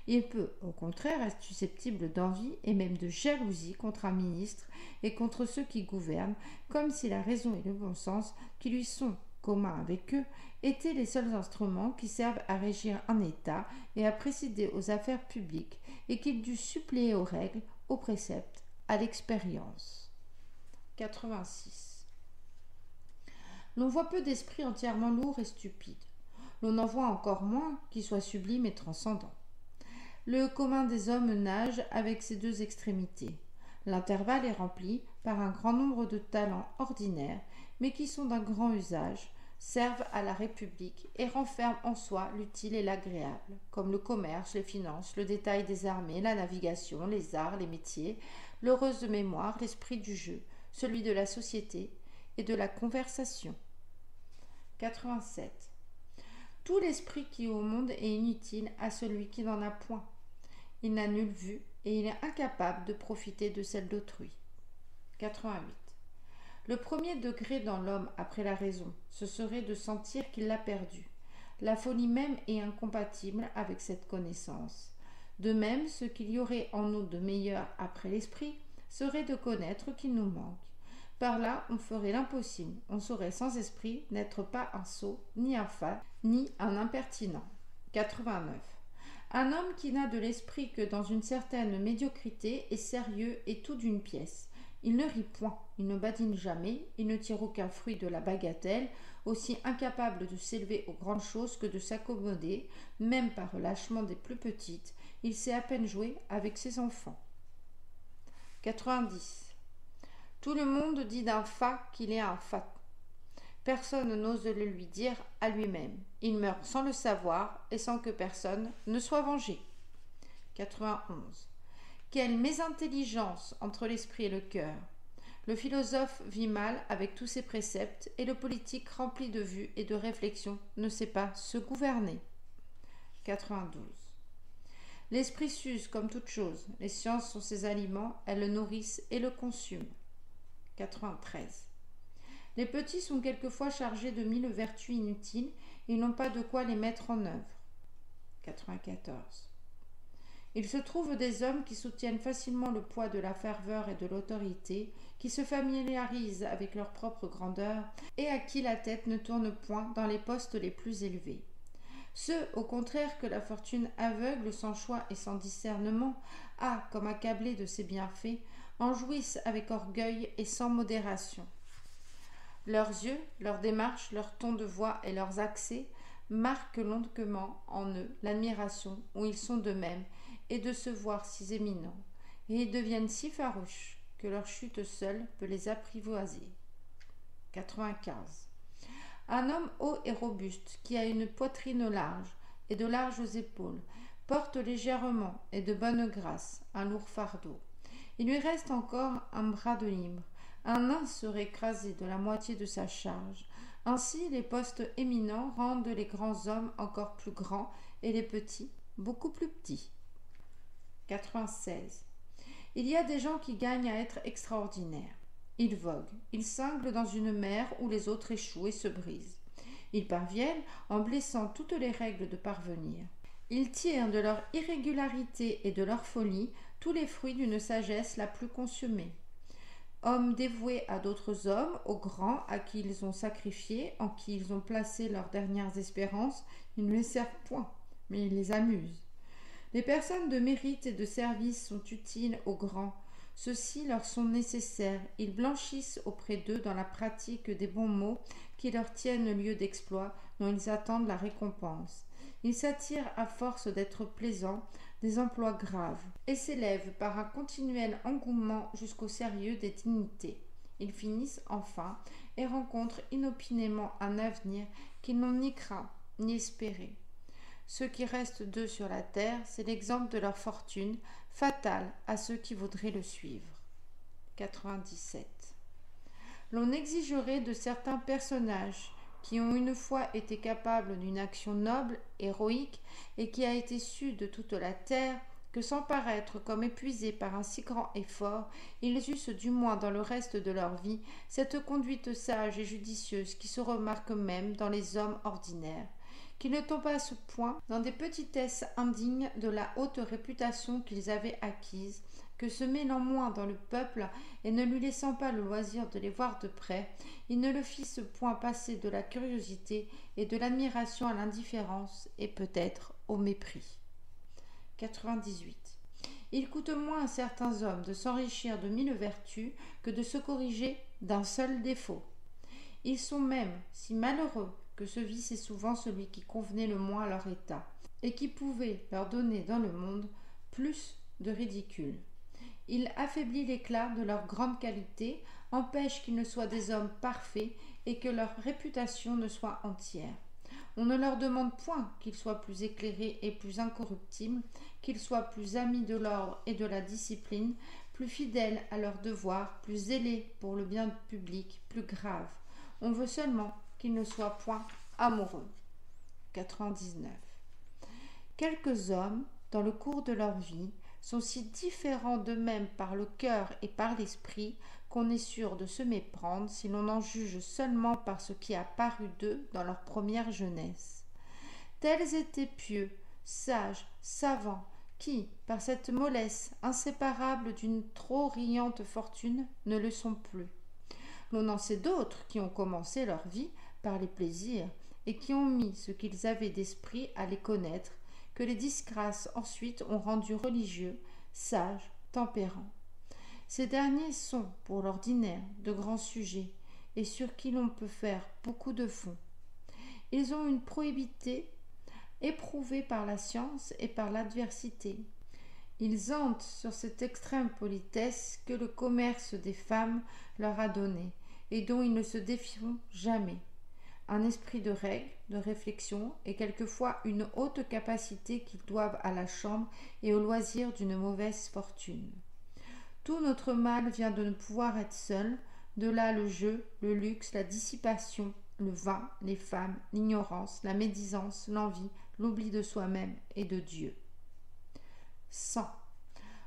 Il peut, au contraire, être susceptible d'envie et même de jalousie contre un ministre et contre ceux qui gouvernent, comme si la raison et le bon sens, qui lui sont communs avec eux, étaient les seuls instruments qui servent à régir un État et à présider aux affaires publiques, et qu'il dût suppléer aux règles, aux préceptes, à l'expérience. 86. L'on voit peu d'esprits entièrement lourds et stupides. l'on en voit encore moins qui soit sublime et transcendant. Le commun des hommes nage avec ces deux extrémités. L'intervalle est rempli par un grand nombre de talents ordinaires, mais qui sont d'un grand usage, servent à la République et renferment en soi l'utile et l'agréable, comme le commerce, les finances, le détail des armées, la navigation, les arts, les métiers, l'heureuse mémoire, l'esprit du jeu, celui de la société et de la conversation. 87. Tout l'esprit qui est au monde est inutile à celui qui n'en a point. Il n'a nulle vue et il est incapable de profiter de celle d'autrui. 88. Le premier degré dans l'homme après la raison, ce serait de sentir qu'il l'a perdue. La folie même est incompatible avec cette connaissance. De même, ce qu'il y aurait en nous de meilleur après l'esprit serait de connaître qu'il nous manque. Par là, on ferait l'impossible. On saurait sans esprit n'être pas un sot, ni un fat, ni un impertinent. 89. Un homme qui n'a de l'esprit que dans une certaine médiocrité est sérieux et tout d'une pièce. Il ne rit point, il ne badine jamais, il ne tire aucun fruit de la bagatelle, aussi incapable de s'élever aux grandes choses que de s'accommoder, même par relâchement des plus petites, il sait à peine jouer avec ses enfants. 90. Tout le monde dit d'un fat qu'il est un fat. Personne n'ose le lui dire à lui-même. Il meurt sans le savoir et sans que personne ne soit vengé. 91. Quelle mésintelligence entre l'esprit et le cœur. Le philosophe vit mal avec tous ses préceptes et le politique rempli de vues et de réflexions ne sait pas se gouverner. 92. L'esprit s'use comme toute chose. Les sciences sont ses aliments, elles le nourrissent et le consument. 93. Les petits sont quelquefois chargés de 1000 vertus inutiles, ils n'ont pas de quoi les mettre en œuvre. 94. Il se trouve des hommes qui soutiennent facilement le poids de la ferveur et de l'autorité, qui se familiarisent avec leur propre grandeur et à qui la tête ne tourne point dans les postes les plus élevés. Ceux, au contraire, que la fortune aveugle sans choix et sans discernement, a, comme accablés de ses bienfaits, en jouissent avec orgueil et sans modération. Leurs yeux, leurs démarches, leur ton de voix et leurs accès marquent longuement en eux l'admiration où ils sont d'eux-mêmes et de se voir si éminents, et ils deviennent si farouches que leur chute seule peut les apprivoiser. 95. Un homme haut et robuste, qui a une poitrine large et de larges épaules, porte légèrement et de bonne grâce un lourd fardeau. Il lui reste encore un bras de libre. Un nain serait écrasé de la moitié de sa charge. Ainsi, les postes éminents rendent les grands hommes encore plus grands et les petits beaucoup plus petits. 96. Il y a des gens qui gagnent à être extraordinaires. Ils voguent, ils cinglent dans une mer où les autres échouent et se brisent. Ils parviennent en blessant toutes les règles de parvenir. Ils tirent de leur irrégularité et de leur folie tous les fruits d'une sagesse la plus consommée. Hommes dévoués à d'autres hommes, aux grands à qui ils ont sacrifié, en qui ils ont placé leurs dernières espérances, ils ne les servent point, mais ils les amusent. Les personnes de mérite et de service sont utiles aux grands. Ceux-ci leur sont nécessaires. Ils blanchissent auprès d'eux dans la pratique des bons mots qui leur tiennent lieu d'exploit, dont ils attendent la récompense. Ils s'attirent à force d'être plaisants des emplois graves et s'élèvent par un continuel engouement jusqu'au sérieux des dignités. Ils finissent enfin et rencontrent inopinément un avenir qu'ils n'ont ni craint ni espéré. Ce qui reste d'eux sur la terre, c'est l'exemple de leur fortune, fatale à ceux qui voudraient le suivre. 97. L'on exigerait de certains personnages qui ont une fois été capables d'une action noble, héroïque, et qui a été sue de toute la terre, que sans paraître comme épuisés par un si grand effort, ils eussent du moins dans le reste de leur vie cette conduite sage et judicieuse qui se remarque même dans les hommes ordinaires, qui ne tombent pas à ce point dans des petitesses indignes de la haute réputation qu'ils avaient acquise, que se mêlant moins dans le peuple et ne lui laissant pas le loisir de les voir de près, ils ne le fissent point passer de la curiosité et de l'admiration à l'indifférence et peut-être au mépris. 98. Il coûte moins à certains hommes de s'enrichir de 1000 vertus que de se corriger d'un seul défaut. Ils sont même si malheureux que ce vice est souvent celui qui convenait le moins à leur état, et qui pouvait leur donner dans le monde plus de ridicule. Il affaiblit l'éclat de leurs grandes qualités, empêche qu'ils ne soient des hommes parfaits et que leur réputation ne soit entière. On ne leur demande point qu'ils soient plus éclairés et plus incorruptibles, qu'ils soient plus amis de l'ordre et de la discipline, plus fidèles à leurs devoirs, plus zélés pour le bien public, plus graves. On veut seulement qu'ils ne soient point amoureux. 99. Quelques hommes, dans le cours de leur vie, sont si différents d'eux-mêmes par le cœur et par l'esprit qu'on est sûr de se méprendre si l'on en juge seulement par ce qui a paru d'eux dans leur première jeunesse. Tels étaient pieux, sages, savants, qui, par cette mollesse inséparable d'une trop riante fortune, ne le sont plus. L'on en sait d'autres qui ont commencé leur vie par les plaisirs et qui ont mis ce qu'ils avaient d'esprit à les connaître, que les disgrâces ensuite ont rendus religieux, sages, tempérants. Ces derniers sont, pour l'ordinaire, de grands sujets, et sur qui l'on peut faire beaucoup de fond. Ils ont une probité éprouvée par la science et par l'adversité. Ils hantent sur cette extrême politesse que le commerce des femmes leur a donnée, et dont ils ne se défieront jamais. Un esprit de règle, de réflexion et quelquefois une haute capacité qu'ils doivent à la chambre et au loisir d'une mauvaise fortune. Tout notre mal vient de ne pouvoir être seul, de là le jeu, le luxe, la dissipation, le vin, les femmes, l'ignorance, la médisance, l'envie, l'oubli de soi-même et de Dieu. 100.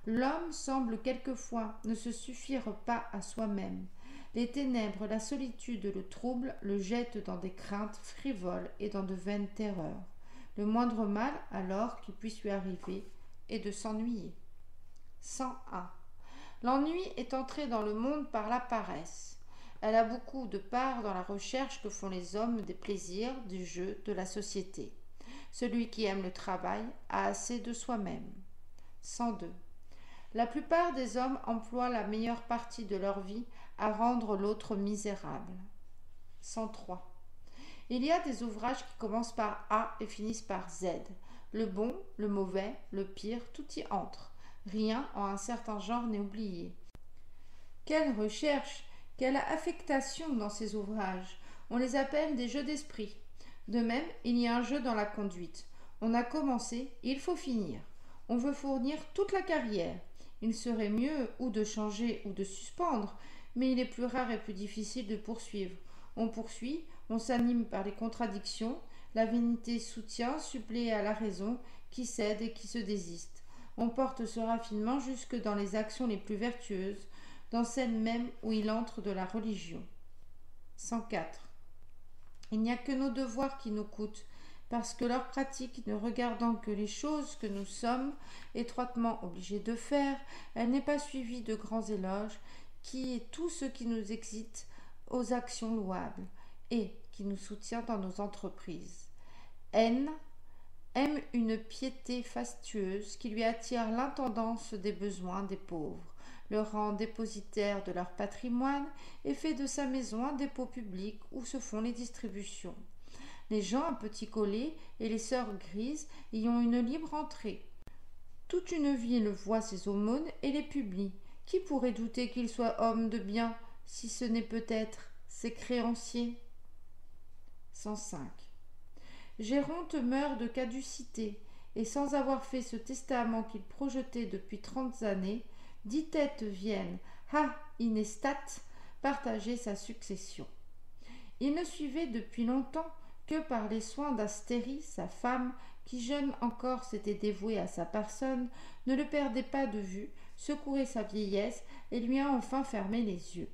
L'homme semble quelquefois ne se suffire pas à soi-même. Les ténèbres, la solitude, le trouble le jettent dans des craintes frivoles et dans de vaines terreurs. Le moindre mal, alors, qui puisse lui arriver, est de s'ennuyer. 101. L'ennui est entré dans le monde par la paresse. Elle a beaucoup de part dans la recherche que font les hommes des plaisirs, du jeu, de la société. Celui qui aime le travail a assez de soi-même. 102. La plupart des hommes emploient la meilleure partie de leur vie à rendre l'autre misérable. 103. Il y a des ouvrages qui commencent par A et finissent par Z. Le bon, le mauvais, le pire, tout y entre. Rien en un certain genre n'est oublié. Quelle recherche, quelle affectation dans ces ouvrages! On les appelle des jeux d'esprit. De même, il y a un jeu dans la conduite. On a commencé, il faut finir. On veut fournir toute la carrière. Il serait mieux ou de changer ou de suspendre, mais il est plus rare et plus difficile de poursuivre. On poursuit, on s'anime par les contradictions, la vanité soutient, supplée à la raison, qui cède et qui se désiste. On porte ce raffinement jusque dans les actions les plus vertueuses, dans celles même où il entre de la religion. 104. Il n'y a que nos devoirs qui nous coûtent, parce que leur pratique, ne regardant que les choses que nous sommes étroitement obligés de faire, elle n'est pas suivie de grands éloges, qui est tout ce qui nous excite aux actions louables et qui nous soutient dans nos entreprises. N aime une piété fastueuse qui lui attire l'intendance des besoins des pauvres, le rend dépositaire de leur patrimoine et fait de sa maison un dépôt public où se font les distributions. Les gens à petits collets et les sœurs grises y ont une libre entrée. Toute une ville voit ses aumônes et les publie. Qui pourrait douter qu'il soit homme de bien, si ce n'est peut-être ses créanciers? 105. Géronte meurt de caducité, et sans avoir fait ce testament qu'il projetait depuis 30 années, 10 têtes viennent, ha inestat, partager sa succession. Il ne suivait depuis longtemps que par les soins d'Astérie, sa femme, qui jeune encore s'était dévouée à sa personne, ne le perdait pas de vue, secourait sa vieillesse et lui a enfin fermé les yeux.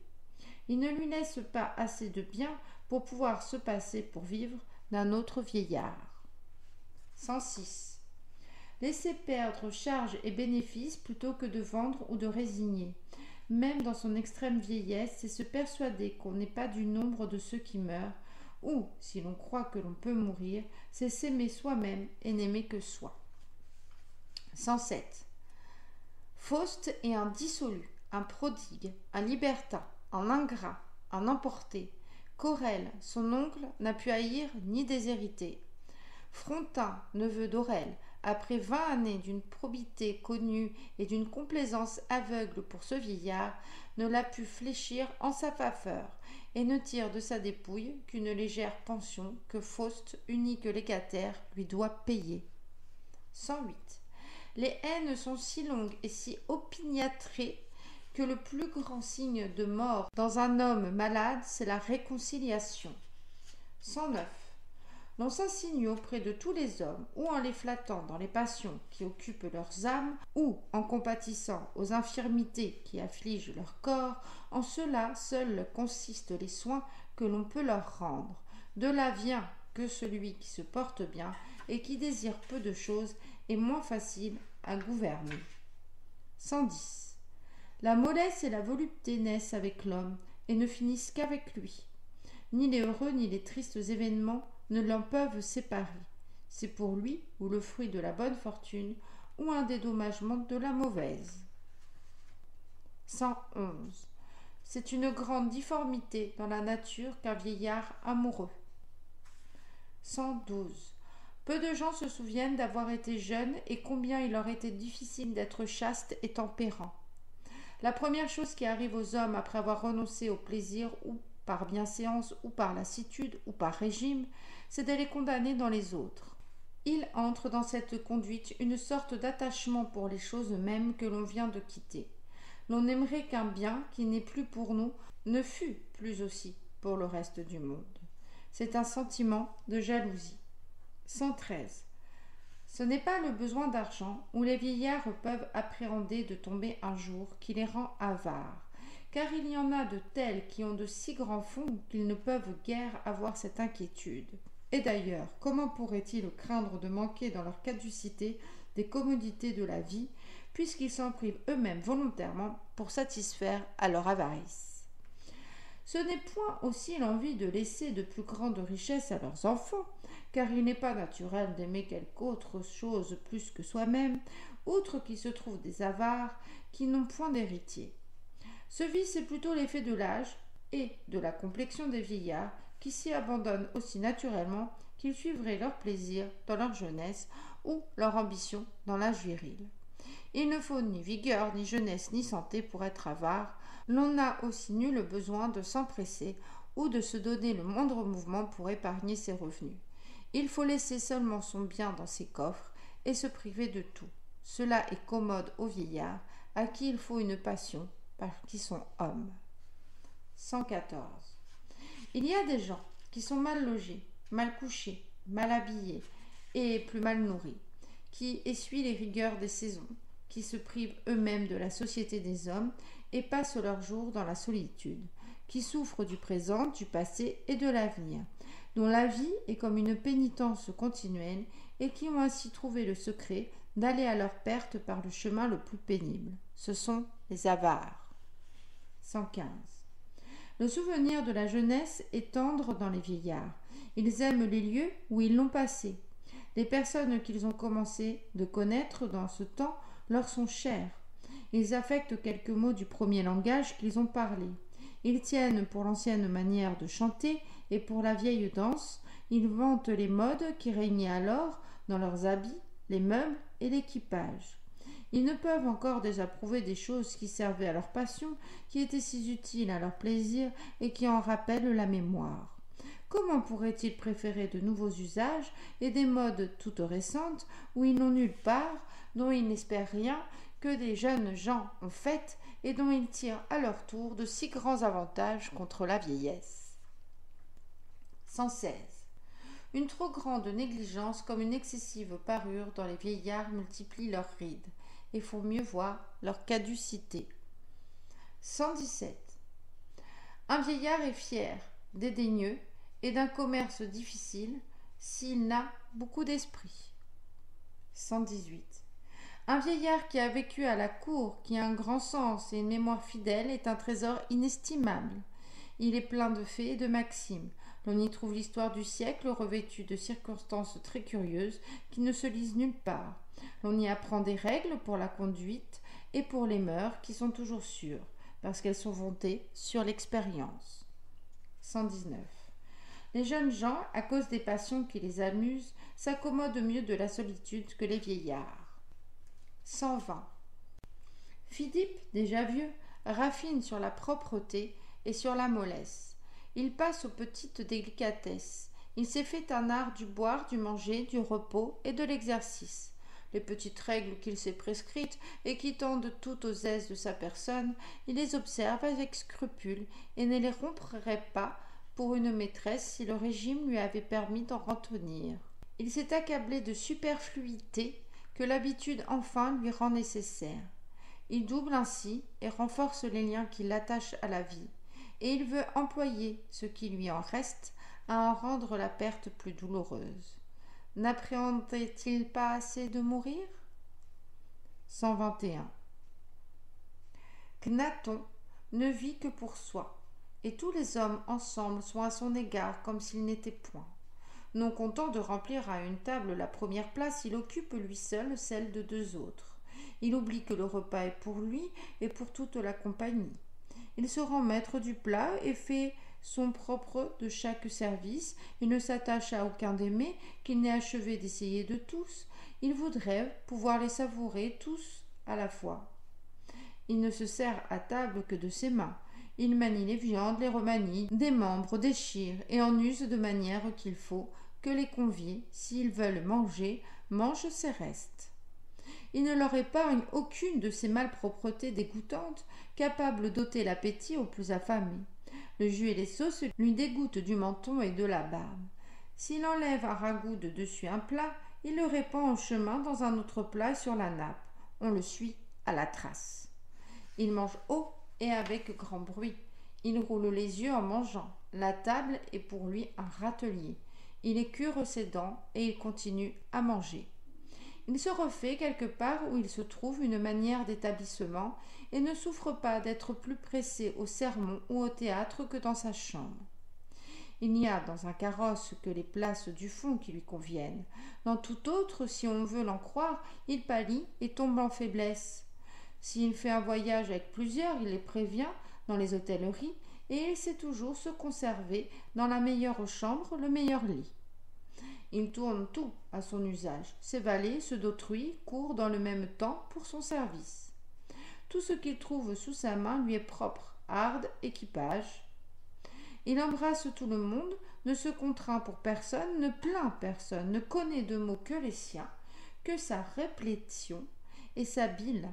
Il ne lui laisse pas assez de bien pour pouvoir se passer pour vivre d'un autre vieillard. 106. Laisser perdre charges et bénéfices plutôt que de vendre ou de résigner, même dans son extrême vieillesse, c'est se persuader qu'on n'est pas du nombre de ceux qui meurent, ou, si l'on croit que l'on peut mourir, c'est s'aimer soi-même et n'aimer que soi. 107. Faust est un dissolu, un prodigue, un libertin, un ingrat, un emporté. qu'Aurèle, son oncle, n'a pu haïr ni déshériter. Frontin, neveu d'Aurèle, après 20 années d'une probité connue et d'une complaisance aveugle pour ce vieillard, ne l'a pu fléchir en sa faveur, et ne tire de sa dépouille qu'une légère pension que Faust, unique légataire, lui doit payer. 108. Les haines sont si longues et si opiniâtrées que le plus grand signe de mort dans un homme malade, c'est la réconciliation. 109. L'on s'insinue auprès de tous les hommes, ou en les flattant dans les passions qui occupent leurs âmes, ou en compatissant aux infirmités qui affligent leur corps, en cela seuls consistent les soins que l'on peut leur rendre. De là vient que celui qui se porte bien et qui désire peu de choses est moins facile à gouverner. 110. La mollesse et la volupté naissent avec l'homme et ne finissent qu'avec lui. Ni les heureux ni les tristes événements ne l'en peuvent séparer. C'est pour lui ou le fruit de la bonne fortune ou un dédommagement de la mauvaise. 111. C'est une grande difformité dans la nature qu'un vieillard amoureux. 112. Peu de gens se souviennent d'avoir été jeunes et combien il leur était difficile d'être chastes et tempérants. La première chose qui arrive aux hommes après avoir renoncé au plaisir, ou par bienséance, ou par lassitude, ou par régime, c'est de les condamner dans les autres. Il entre dans cette conduite une sorte d'attachement pour les choses mêmes que l'on vient de quitter. L'on aimerait qu'un bien qui n'est plus pour nous ne fût plus aussi pour le reste du monde. C'est un sentiment de jalousie. 113. Ce n'est pas le besoin d'argent où les vieillards peuvent appréhender de tomber un jour qui les rend avares, car il y en a de tels qui ont de si grands fonds qu'ils ne peuvent guère avoir cette inquiétude. Et d'ailleurs, comment pourraient-ils craindre de manquer dans leur caducité des commodités de la vie, puisqu'ils s'en privent eux-mêmes volontairement pour satisfaire à leur avarice? Ce n'est point aussi l'envie de laisser de plus grandes richesses à leurs enfants, car il n'est pas naturel d'aimer quelque autre chose plus que soi-même, outre qu'il se trouve des avares qui n'ont point d'héritier. Ce vice est plutôt l'effet de l'âge et de la complexion des vieillards, qui s'y abandonnent aussi naturellement qu'ils suivraient leur plaisir dans leur jeunesse ou leur ambition dans l'âge viril. Il ne faut ni vigueur, ni jeunesse, ni santé pour être avare. L'on n'a aussi nul besoin de s'empresser ou de se donner le moindre mouvement pour épargner ses revenus. Il faut laisser seulement son bien dans ses coffres et se priver de tout. Cela est commode aux vieillards, à qui il faut une passion, parce qu'ils sont hommes. 114. Il y a des gens qui sont mal logés, mal couchés, mal habillés et plus mal nourris, qui essuient les rigueurs des saisons, qui se privent eux-mêmes de la société des hommes et passent leurs jours dans la solitude, qui souffrent du présent, du passé et de l'avenir, dont la vie est comme une pénitence continuelle et qui ont ainsi trouvé le secret d'aller à leur perte par le chemin le plus pénible. Ce sont les avares. 115. Le souvenir de la jeunesse est tendre dans les vieillards. Ils aiment les lieux où ils l'ont passé. Les personnes qu'ils ont commencé de connaître dans ce temps leur sont chères. Ils affectent quelques mots du premier langage qu'ils ont parlé. Ils tiennent pour l'ancienne manière de chanter et pour la vieille danse. Ils vantent les modes qui régnaient alors dans leurs habits, les meubles et l'équipage. Ils ne peuvent encore désapprouver des choses qui servaient à leur passion, qui étaient si utiles à leur plaisir et qui en rappellent la mémoire. Comment pourraient-ils préférer de nouveaux usages et des modes toutes récentes où ils n'ont nulle part, dont ils n'espèrent rien, que des jeunes gens ont fait et dont ils tirent à leur tour de si grands avantages contre la vieillesse? 116. Une trop grande négligence comme une excessive parure dans les vieillards multiplie leurs rides et font mieux voir leur caducité. 117. Un vieillard est fier, dédaigneux et d'un commerce difficile s'il n'a beaucoup d'esprit. 118. Un vieillard qui a vécu à la cour, qui a un grand sens et une mémoire fidèle, est un trésor inestimable. Il est plein de faits et de maximes. L'on y trouve l'histoire du siècle revêtue de circonstances très curieuses qui ne se lisent nulle part. L'on y apprend des règles pour la conduite et pour les mœurs qui sont toujours sûres, parce qu'elles sont vantées sur l'expérience. 119. Les jeunes gens, à cause des passions qui les amusent, s'accommodent mieux de la solitude que les vieillards. 120. Philippe, déjà vieux, raffine sur la propreté et sur la mollesse. Il passe aux petites délicatesses. Il s'est fait un art du boire, du manger, du repos et de l'exercice. Les petites règles qu'il s'est prescrites et qui tendent toutes aux aises de sa personne, il les observe avec scrupule et ne les romprait pas pour une maîtresse si le régime lui avait permis d'en retenir. Il s'est accablé de superfluité que l'habitude enfin lui rend nécessaire. Il double ainsi et renforce les liens qui l'attachent à la vie, et il veut employer ce qui lui en reste à en rendre la perte plus douloureuse. N'appréhendait-il pas assez de mourir ? 121. Knaton ne vit que pour soi, et tous les hommes ensemble sont à son égard comme s'il n'était point. Non content de remplir à une table la première place, il occupe lui seul celle de deux autres. Il oublie que le repas est pour lui et pour toute la compagnie. Il se rend maître du plat et fait son propre de chaque service. Il ne s'attache à aucun des mets qu'il n'ait achevé d'essayer de tous. Il voudrait pouvoir les savourer tous à la fois. Il ne se sert à table que de ses mains. Il manie les viandes, les remanie, des membres, déchire et en use de manière qu'il faut que les conviés, s'ils veulent manger, mangent ses restes. Il ne leur épargne aucune de ces malpropretés dégoûtantes, capables d'ôter l'appétit aux plus affamés. Le jus et les sauces lui dégoûtent du menton et de la barbe. S'il enlève un ragoût de dessus un plat, il le répand en chemin dans un autre plat sur la nappe. On le suit à la trace. Il mange haut et avec grand bruit. Il roule les yeux en mangeant. La table est pour lui un râtelier. Il écure ses dents et il continue à manger. Il se refait quelque part où il se trouve une manière d'établissement et ne souffre pas d'être plus pressé au sermon ou au théâtre que dans sa chambre. Il n'y a dans un carrosse que les places du fond qui lui conviennent. Dans tout autre, si on veut l'en croire, il pâlit et tombe en faiblesse. S'il fait un voyage avec plusieurs, il les prévient dans les hôtelleries et il sait toujours se conserver dans la meilleure chambre, le meilleur lit. Il tourne tout à son usage. Ses valets, ceux d'autrui, courent dans le même temps pour son service. Tout ce qu'il trouve sous sa main lui est propre, harde, équipage. Il embrasse tout le monde, ne se contraint pour personne, ne plaint personne, ne connaît de mots que les siens, que sa réplétion et sa bile.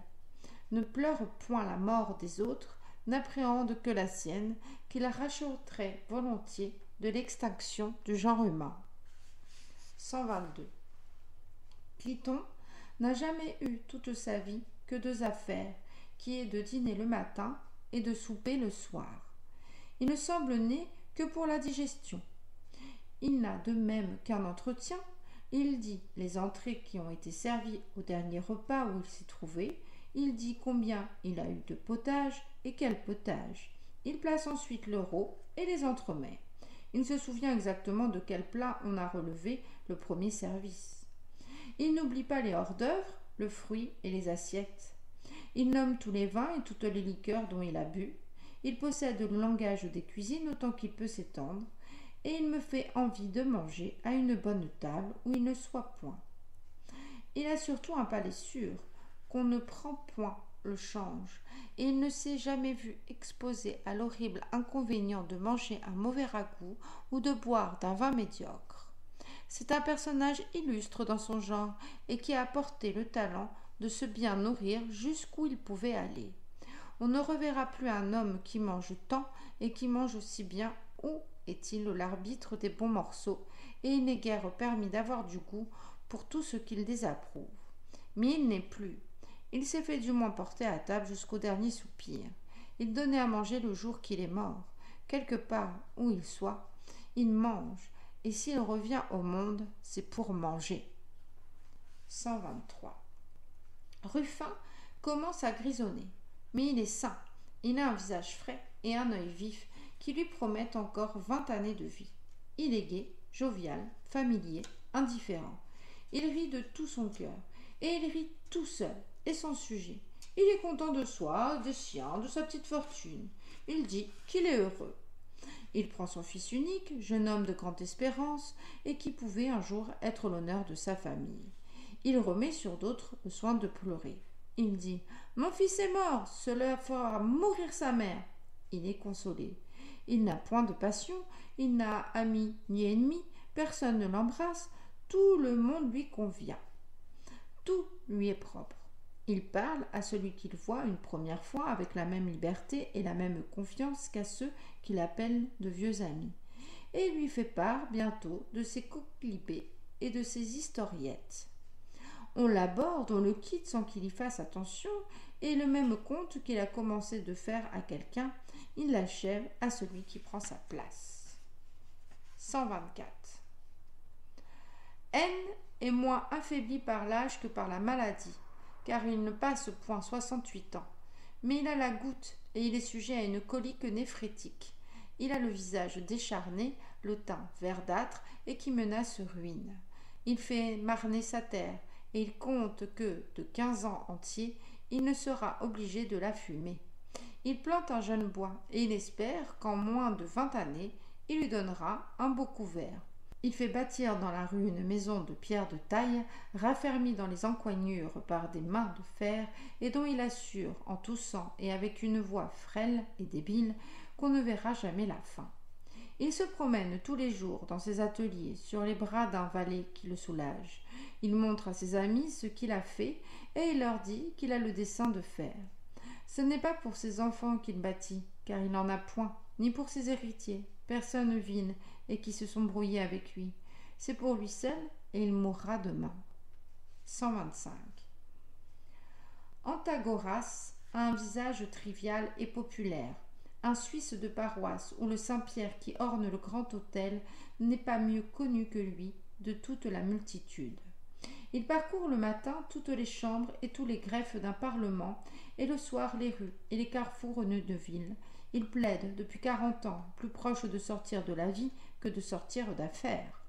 Ne pleure point la mort des autres, n'appréhende que la sienne, qu'il racheterait volontiers de l'extinction du genre humain. 122. Cliton n'a jamais eu toute sa vie que deux affaires, qui est de dîner le matin et de souper le soir. Il ne semble né que pour la digestion. Il n'a de même qu'un entretien. Il dit les entrées qui ont été servies au dernier repas où il s'est trouvé. Il dit combien il a eu de potage et quel potage. Il place ensuite le rôt et les entremets. Il se souvient exactement de quel plat on a relevé le premier service. Il n'oublie pas les hors-d'œuvre, le fruit et les assiettes. Il nomme tous les vins et toutes les liqueurs dont il a bu. Il possède le langage des cuisines autant qu'il peut s'étendre, et il me fait envie de manger à une bonne table où il ne soit point. Il a surtout un palais sûr, qu'on ne prend point le change, et il ne s'est jamais vu exposé à l'horrible inconvénient de manger un mauvais ragoût ou de boire d'un vin médiocre. C'est un personnage illustre dans son genre et qui a apporté le talent de se bien nourrir jusqu'où il pouvait aller. On ne reverra plus un homme qui mange tant et qui mange aussi bien. Où est-il l'arbitre des bons morceaux? Et il n'est guère permis d'avoir du goût pour tout ce qu'il désapprouve. Mais il n'est plus. Il s'est fait du moins porter à table jusqu'au dernier soupir. Il donnait à manger le jour qu'il est mort. Quelque part où il soit, il mange, et s'il revient au monde, c'est pour manger. 123. Ruffin commence à grisonner, mais il est sain. Il a un visage frais et un œil vif qui lui promettent encore 20 années de vie. Il est gai, jovial, familier, indifférent. Il rit de tout son cœur, et il rit tout seul, et sans sujet. Il est content de soi, des siens, de sa petite fortune. Il dit qu'il est heureux. Il prend son fils unique, jeune homme de grande espérance, et qui pouvait un jour être l'honneur de sa famille. Il remet sur d'autres le soin de pleurer. Il dit « Mon fils est mort, cela fera mourir sa mère. » Il est consolé. Il n'a point de passion, il n'a ami ni ennemi, personne ne l'embrasse, tout le monde lui convient. Tout lui est propre. Il parle à celui qu'il voit une première fois avec la même liberté et la même confiance qu'à ceux qu'il appelle de vieux amis, et lui fait part bientôt de ses coquelicots et de ses historiettes. On l'aborde, on le quitte sans qu'il y fasse attention, et le même conte qu'il a commencé de faire à quelqu'un, il l'achève à celui qui prend sa place. 124. N est moins affaibli par l'âge que par la maladie, car il ne passe point 68 ans. Mais il a la goutte et il est sujet à une colique néphrétique. Il a le visage décharné, le teint verdâtre et qui menace ruine. Il fait marner sa terre et il compte que, de 15 ans entiers, il ne sera obligé de la fumer. Il plante un jeune bois et il espère qu'en moins de 20 années, il lui donnera un beau couvert. Il fait bâtir dans la rue une maison de pierre de taille, raffermie dans les encoignures par des mains de fer, et dont il assure, en toussant et avec une voix frêle et débile, qu'on ne verra jamais la fin. Il se promène tous les jours dans ses ateliers, sur les bras d'un valet qui le soulage. Il montre à ses amis ce qu'il a fait, et il leur dit qu'il a le dessein de faire. Ce n'est pas pour ses enfants qu'il bâtit, car il n'en a point, ni pour ses héritiers, personne vile, et qui se sont brouillés avec lui. C'est pour lui seul, et il mourra demain. 125. Antagoras a un visage trivial et populaire, un Suisse de paroisse où le Saint-Pierre qui orne le grand autel n'est pas mieux connu que lui de toute la multitude. Il parcourt le matin toutes les chambres et tous les greffes d'un parlement, et le soir les rues et les carrefours de ville. Il plaide depuis 40 ans, plus proche de sortir de la vie que de sortir d'affaires.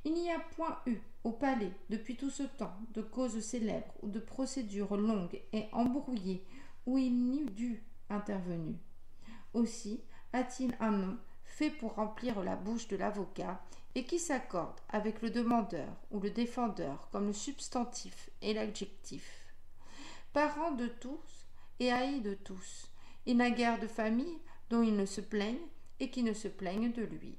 Il n'y a point eu au palais, depuis tout ce temps, de causes célèbres ou de procédures longues et embrouillées où il n'eût dû intervenir. Aussi a-t-il un nom fait pour remplir la bouche de l'avocat et qui s'accorde avec le demandeur ou le défendeur comme le substantif et l'adjectif. Parent de tous et haï de tous, il n'a guère de famille dont il ne se plaigne et qui ne se plaignent de lui.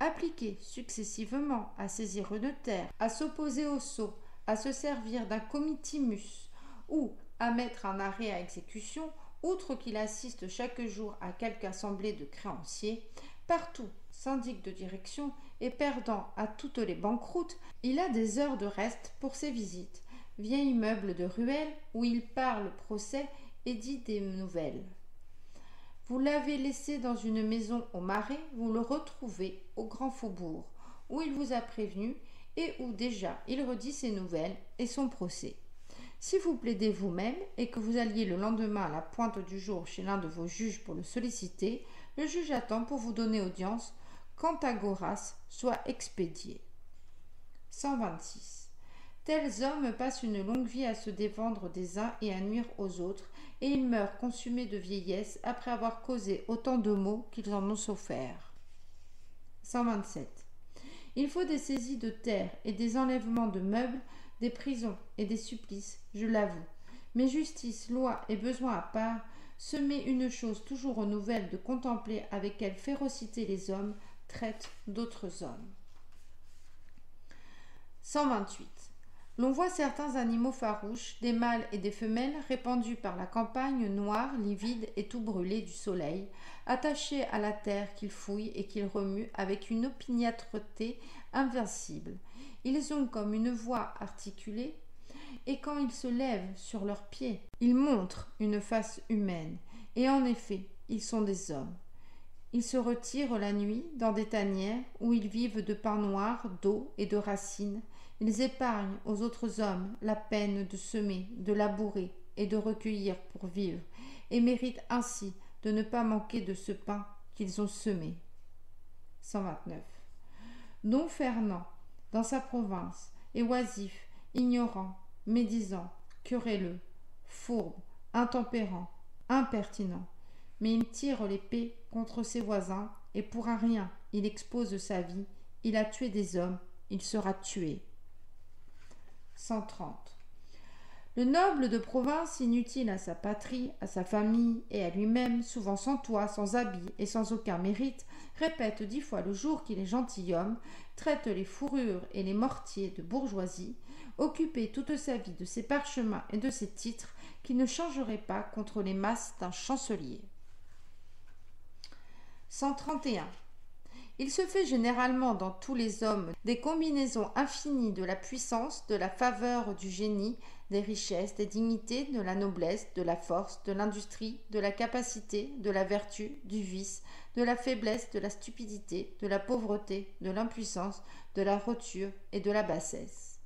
Appliqué successivement à saisir une terre, à s'opposer au sceau, à se servir d'un comitimus ou à mettre un arrêt à exécution, outre qu'il assiste chaque jour à quelque assemblée de créanciers, partout syndic de direction et perdant à toutes les banqueroutes, il a des heures de reste pour ses visites, vieil meuble de ruelle où il parle procès et dit des nouvelles. Vous l'avez laissé dans une maison au Marais, vous le retrouvez au Grand Faubourg, où il vous a prévenu et où déjà il redit ses nouvelles et son procès. Si vous plaidez vous-même et que vous alliez le lendemain à la pointe du jour chez l'un de vos juges pour le solliciter, le juge attend pour vous donner audience qu'Antagoras soit expédié. 126. Tels hommes passent une longue vie à se défendre des uns et à nuire aux autres, et ils meurent consumés de vieillesse après avoir causé autant de maux qu'ils en ont souffert. 127. Il faut des saisies de terre et des enlèvements de meubles, des prisons et des supplices, je l'avoue. Mais justice, loi et besoin à part, se met une chose toujours nouvelle de contempler avec quelle férocité les hommes traitent d'autres hommes. 128. L'on voit certains animaux farouches, des mâles et des femelles répandus par la campagne noire, livide et tout brûlé du soleil, attachés à la terre qu'ils fouillent et qu'ils remuent avec une opiniâtreté invincible. Ils ont comme une voix articulée, et quand ils se lèvent sur leurs pieds, ils montrent une face humaine, et en effet, ils sont des hommes. Ils se retirent la nuit dans des tanières où ils vivent de pain noir, d'eau et de racines. Ils épargnent aux autres hommes la peine de semer, de labourer et de recueillir pour vivre, et méritent ainsi de ne pas manquer de ce pain qu'ils ont semé. 129. Don Fernand, dans sa province, est oisif, ignorant, médisant, querelleux, fourbe, intempérant, impertinent, mais il tire l'épée contre ses voisins et pour un rien, il expose sa vie, il a tué des hommes, il sera tué. 130. Le noble de province, inutile à sa patrie, à sa famille et à lui-même, souvent sans toit, sans habit et sans aucun mérite, répète 10 fois le jour qu'il est gentilhomme, traite les fourrures et les mortiers de bourgeoisie, occupé toute sa vie de ses parchemins et de ses titres, qui ne changeraient pas contre les masses d'un chancelier. 131. Il se fait généralement dans tous les hommes des combinaisons infinies de la puissance, de la faveur, du génie, des richesses, des dignités, de la noblesse, de la force, de l'industrie, de la capacité, de la vertu, du vice, de la faiblesse, de la stupidité, de la pauvreté, de l'impuissance, de la roture et de la bassesse.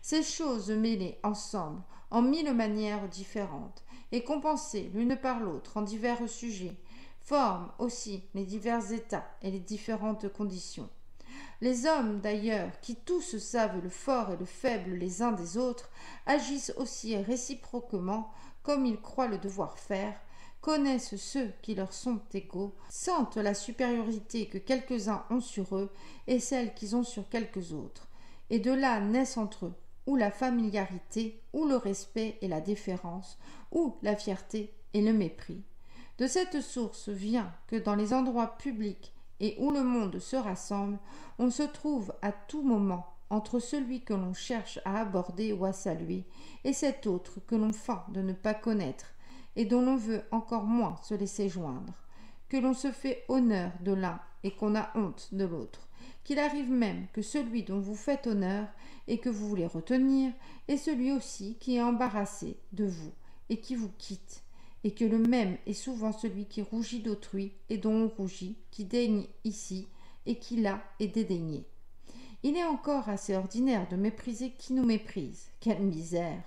Ces choses mêlées ensemble, en 1000 manières différentes, et compensées l'une par l'autre en divers sujets, forment aussi les divers états et les différentes conditions. Les hommes, d'ailleurs, qui tous savent le fort et le faible les uns des autres, agissent aussi réciproquement comme ils croient le devoir faire, connaissent ceux qui leur sont égaux, sentent la supériorité que quelques-uns ont sur eux et celle qu'ils ont sur quelques autres, et de là naissent entre eux ou la familiarité, ou le respect et la déférence, ou la fierté et le mépris. De cette source vient que dans les endroits publics et où le monde se rassemble, on se trouve à tout moment entre celui que l'on cherche à aborder ou à saluer et cet autre que l'on feint de ne pas connaître et dont l'on veut encore moins se laisser joindre, que l'on se fait honneur de l'un et qu'on a honte de l'autre, qu'il arrive même que celui dont vous faites honneur et que vous voulez retenir est celui aussi qui est embarrassé de vous et qui vous quitte, et que le même est souvent celui qui rougit d'autrui et dont on rougit, qui daigne ici et qui là est dédaigné. Il est encore assez ordinaire de mépriser qui nous méprise, quelle misère,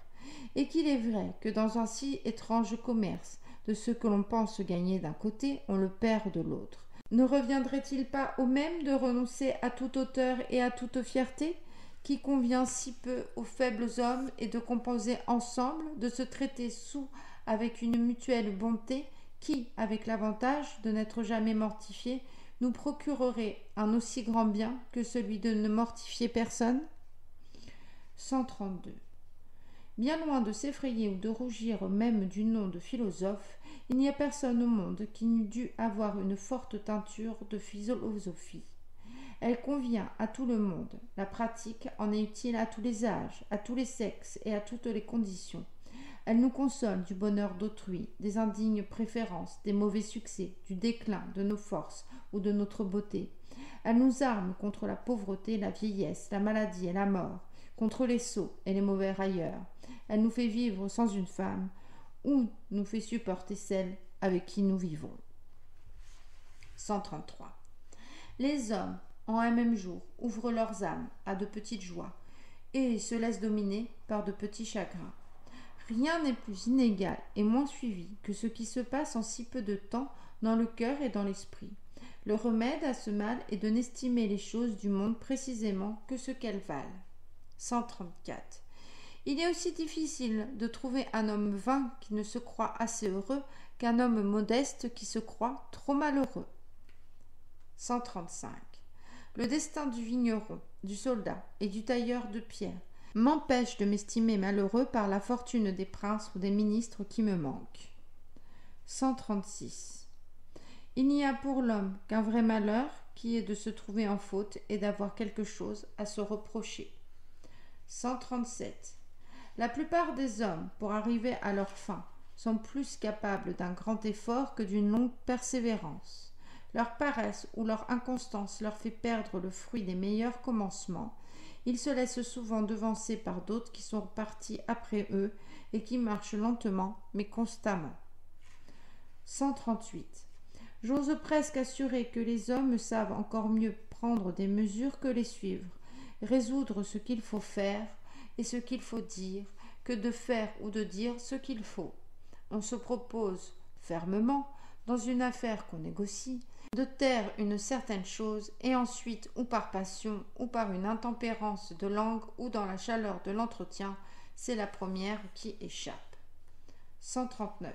et qu'il est vrai que dans un si étrange commerce de ce que l'on pense gagner d'un côté, on le perd de l'autre. Ne reviendrait-il pas au même de renoncer à toute hauteur et à toute fierté, qui convient si peu aux faibles hommes, et de composer ensemble, de se traiter sous avec une mutuelle bonté qui, avec l'avantage de n'être jamais mortifié, nous procurerait un aussi grand bien que celui de ne mortifier personne. 132. Bien loin de s'effrayer ou de rougir même du nom de philosophe, il n'y a personne au monde qui n'eût dû avoir une forte teinture de philosophie. Elle convient à tout le monde. La pratique en est utile à tous les âges, à tous les sexes et à toutes les conditions. Elle nous console du bonheur d'autrui, des indignes préférences, des mauvais succès, du déclin de nos forces ou de notre beauté. Elle nous arme contre la pauvreté, la vieillesse, la maladie et la mort, contre les sots et les mauvais railleurs. Elle nous fait vivre sans une femme, ou nous fait supporter celle avec qui nous vivons. 133. Les hommes, en un même jour, ouvrent leurs âmes à de petites joies et se laissent dominer par de petits chagrins. Rien n'est plus inégal et moins suivi que ce qui se passe en si peu de temps dans le cœur et dans l'esprit. Le remède à ce mal est de n'estimer les choses du monde précisément que ce qu'elles valent. 134. Il est aussi difficile de trouver un homme vain qui ne se croit assez heureux qu'un homme modeste qui se croit trop malheureux. 135. Le destin du vigneron, du soldat et du tailleur de pierre m'empêche de m'estimer malheureux par la fortune des princes ou des ministres qui me manquent. 136. Il n'y a pour l'homme qu'un vrai malheur qui est de se trouver en faute et d'avoir quelque chose à se reprocher. 137. La plupart des hommes, pour arriver à leur fin, sont plus capables d'un grand effort que d'une longue persévérance. Leur paresse ou leur inconstance leur fait perdre le fruit des meilleurs commencements. Ils se laissent souvent devancer par d'autres qui sont partis après eux et qui marchent lentement mais constamment. 138. J'ose presque assurer que les hommes savent encore mieux prendre des mesures que les suivre, résoudre ce qu'il faut faire et ce qu'il faut dire, que de faire ou de dire ce qu'il faut. On se propose fermement, dans une affaire qu'on négocie, de taire une certaine chose et ensuite, ou par passion, ou par une intempérance de langue, ou dans la chaleur de l'entretien, c'est la première qui échappe. 139.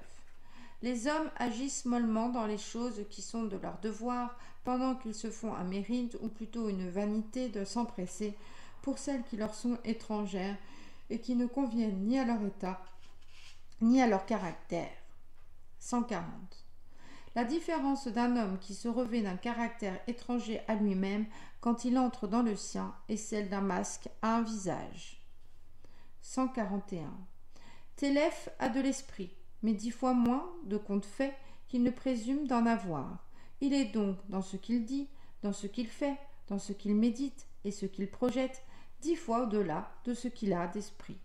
Les hommes agissent mollement dans les choses qui sont de leur devoir, pendant qu'ils se font un mérite, ou plutôt une vanité de s'empresser, pour celles qui leur sont étrangères, et qui ne conviennent ni à leur état, ni à leur caractère. 140. La différence d'un homme qui se revêt d'un caractère étranger à lui-même quand il entre dans le sien est celle d'un masque à un visage. 141. Téléphe a de l'esprit, mais 10 fois moins de compte fait qu'il ne présume d'en avoir. Il est donc dans ce qu'il dit, dans ce qu'il fait, dans ce qu'il médite et ce qu'il projette, 10 fois au-delà de ce qu'il a d'esprit.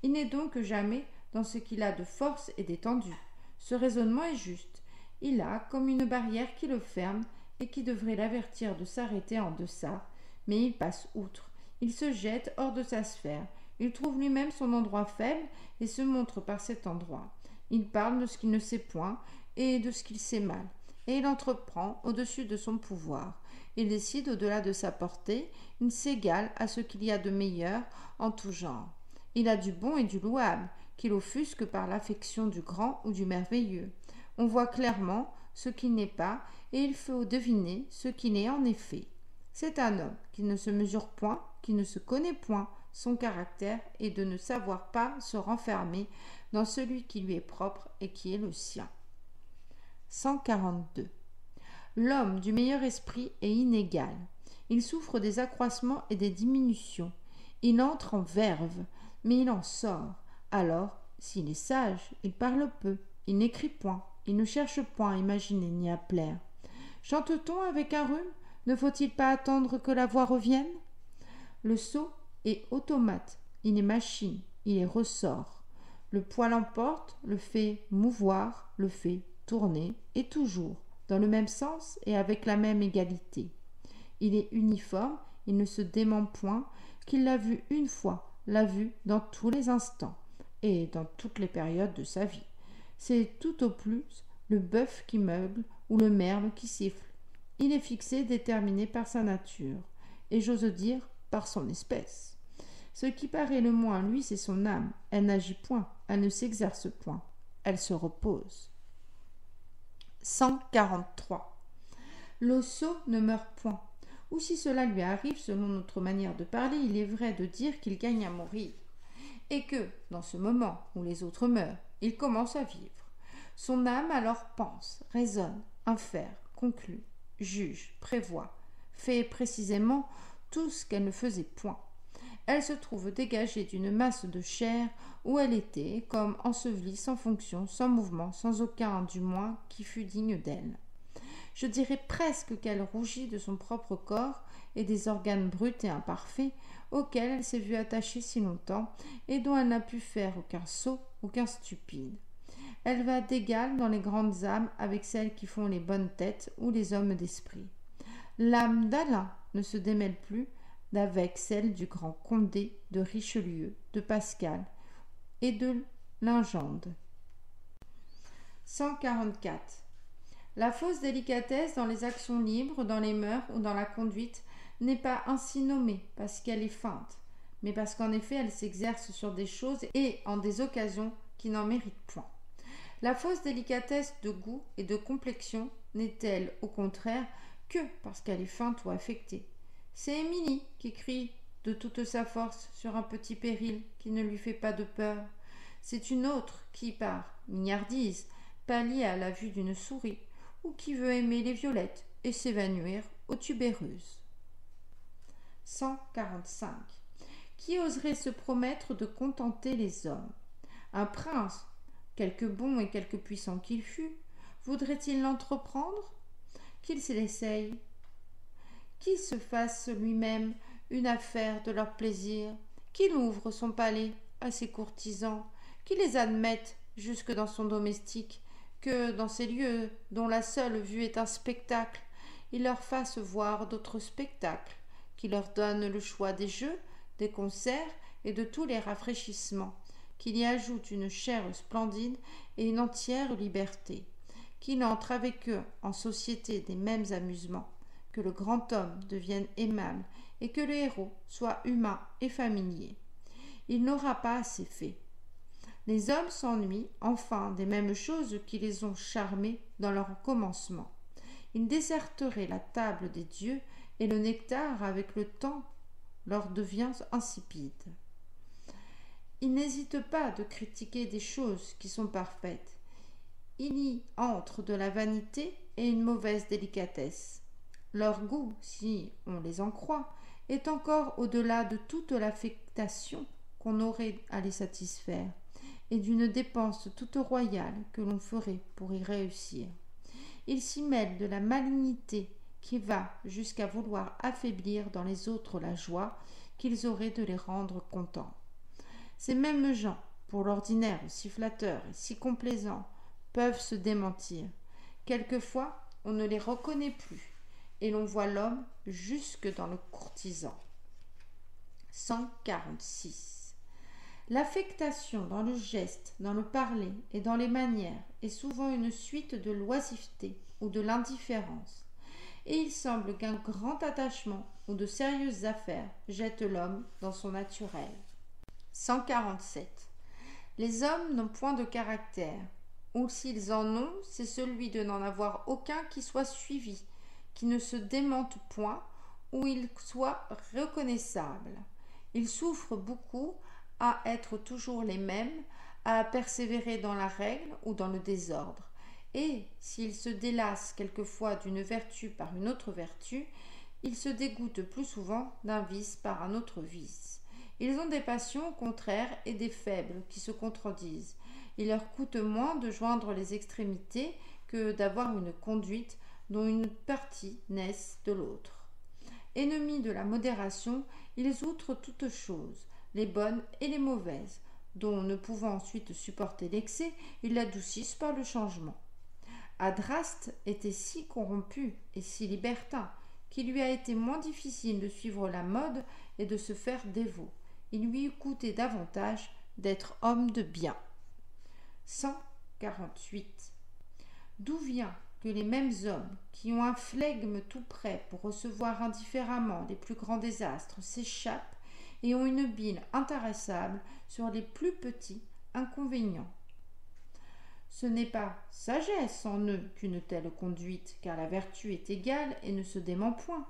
Il n'est donc jamais dans ce qu'il a de force et d'étendue. Ce raisonnement est juste. Il a comme une barrière qui le ferme et qui devrait l'avertir de s'arrêter en deçà, mais il passe outre. Il se jette hors de sa sphère. Il trouve lui-même son endroit faible et se montre par cet endroit. Il parle de ce qu'il ne sait point et de ce qu'il sait mal, et il entreprend au-dessus de son pouvoir. Il décide au-delà de sa portée, il s'égale à ce qu'il y a de meilleur en tout genre. Il a du bon et du louable, qu'il offusque par l'affection du grand ou du merveilleux. On voit clairement ce qu'il n'est pas, et il faut deviner ce qu'il est en effet. C'est un homme qui ne se mesure point, qui ne se connaît point son caractère, et de ne savoir pas se renfermer dans celui qui lui est propre et qui est le sien. 142. L'homme du meilleur esprit est inégal. Il souffre des accroissements et des diminutions. Il entre en verve, mais il en sort. Alors, s'il est sage, il parle peu, il n'écrit point, il ne cherche point à imaginer ni à plaire. Chante-t-on avec un rhume? Ne faut-il pas attendre que la voix revienne? Le sot est automate, il est machine, il est ressort. Le poids l'emporte, le fait mouvoir, le fait tourner, et toujours, dans le même sens et avec la même égalité. Il est uniforme, il ne se dément point, qu'il l'a vu une fois, l'a vu dans tous les instants, et dans toutes les périodes de sa vie. C'est tout au plus le bœuf qui meuble ou le merle qui siffle. Il est fixé, déterminé par sa nature, et j'ose dire par son espèce. Ce qui paraît le moins, lui, c'est son âme. Elle n'agit point, elle ne s'exerce point, elle se repose. 143. Le sot ne meurt point. Ou si cela lui arrive, selon notre manière de parler, il est vrai de dire qu'il gagne à mourir, et que, dans ce moment où les autres meurent, il commence à vivre. Son âme alors pense, raisonne, infère, conclut, juge, prévoit, fait précisément tout ce qu'elle ne faisait point. Elle se trouve dégagée d'une masse de chair où elle était, comme ensevelie sans fonction, sans mouvement, sans aucun, du moins, qui fût digne d'elle. Je dirais presque qu'elle rougit de son propre corps et des organes bruts et imparfaits auxquels elle s'est vue attachée si longtemps et dont elle n'a pu faire aucun sot, aucun stupide. Elle va d'égal dans les grandes âmes avec celles qui font les bonnes têtes ou les hommes d'esprit. L'âme d'Alain ne se démêle plus d'avec celle du grand Condé, de Richelieu, de Pascal et de Lingende. 144. La fausse délicatesse dans les actions libres, dans les mœurs ou dans la conduite n'est pas ainsi nommée parce qu'elle est feinte, mais parce qu'en effet elle s'exerce sur des choses et en des occasions qui n'en méritent point. La fausse délicatesse de goût et de complexion n'est-elle au contraire que parce qu'elle est feinte ou affectée? C'est Émilie qui crie de toute sa force sur un petit péril qui ne lui fait pas de peur. C'est une autre qui, par mignardise, pâlit à la vue d'une souris, ou qui veut aimer les violettes et s'évanouir aux tubéreuses. 145. Qui oserait se promettre de contenter les hommes? Un prince, quelque bon et quelque puissant qu'il fût, voudrait-il l'entreprendre? Qu'il se l'essaye. Qu'il se fasse lui-même une affaire de leur plaisir, qu'il ouvre son palais à ses courtisans, qu'il les admette jusque dans son domestique, que dans ces lieux dont la seule vue est un spectacle, il leur fasse voir d'autres spectacles, qu'il leur donne le choix des jeux, des concerts et de tous les rafraîchissements, qu'il y ajoute une chair splendide et une entière liberté, qu'il entre avec eux en société des mêmes amusements, que le grand homme devienne aimable et que le héros soit humain et familier. Il n'aura pas assez fait. Les hommes s'ennuient enfin des mêmes choses qui les ont charmés dans leur commencement. Ils déserteraient la table des dieux et le nectar avec le temps leur devient insipide. Ils n'hésitent pas de critiquer des choses qui sont parfaites. Il y entre de la vanité et une mauvaise délicatesse. Leur goût, si on les en croit, est encore au-delà de toute l'affectation qu'on aurait à les satisfaire et d'une dépense toute royale que l'on ferait pour y réussir. Ils s'y mêlent de la malignité qui va jusqu'à vouloir affaiblir dans les autres la joie qu'ils auraient de les rendre contents. Ces mêmes gens, pour l'ordinaire si flatteurs et si complaisants, peuvent se démentir. Quelquefois, on ne les reconnaît plus, et l'on voit l'homme jusque dans le courtisan. 146. L'affectation dans le geste, dans le parler et dans les manières est souvent une suite de l'oisiveté ou de l'indifférence, et il semble qu'un grand attachement ou de sérieuses affaires jettent l'homme dans son naturel. 147. Les hommes n'ont point de caractère, ou s'ils en ont, c'est celui de n'en avoir aucun qui soit suivi, qui ne se démente point, ou il soit reconnaissable. Ils souffrent beaucoup à être toujours les mêmes, à persévérer dans la règle ou dans le désordre. Et s'ils se délassent quelquefois d'une vertu par une autre vertu, ils se dégoûtent plus souvent d'un vice par un autre vice. Ils ont des passions contraires et des faibles qui se contredisent. Il leur coûte moins de joindre les extrémités que d'avoir une conduite dont une partie naisse de l'autre. Ennemis de la modération, ils outrent toutes choses, les bonnes et les mauvaises, dont, ne pouvant ensuite supporter l'excès, ils l'adoucissent par le changement. Adraste était si corrompu et si libertin qu'il lui a été moins difficile de suivre la mode et de se faire dévot. Il lui eût coûté davantage d'être homme de bien. 148. D'où vient que les mêmes hommes qui ont un flegme tout prêt pour recevoir indifféremment les plus grands désastres s'échappent et ont une bile intarissable sur les plus petits inconvénients? Ce n'est pas sagesse en eux qu'une telle conduite, car la vertu est égale et ne se dément point.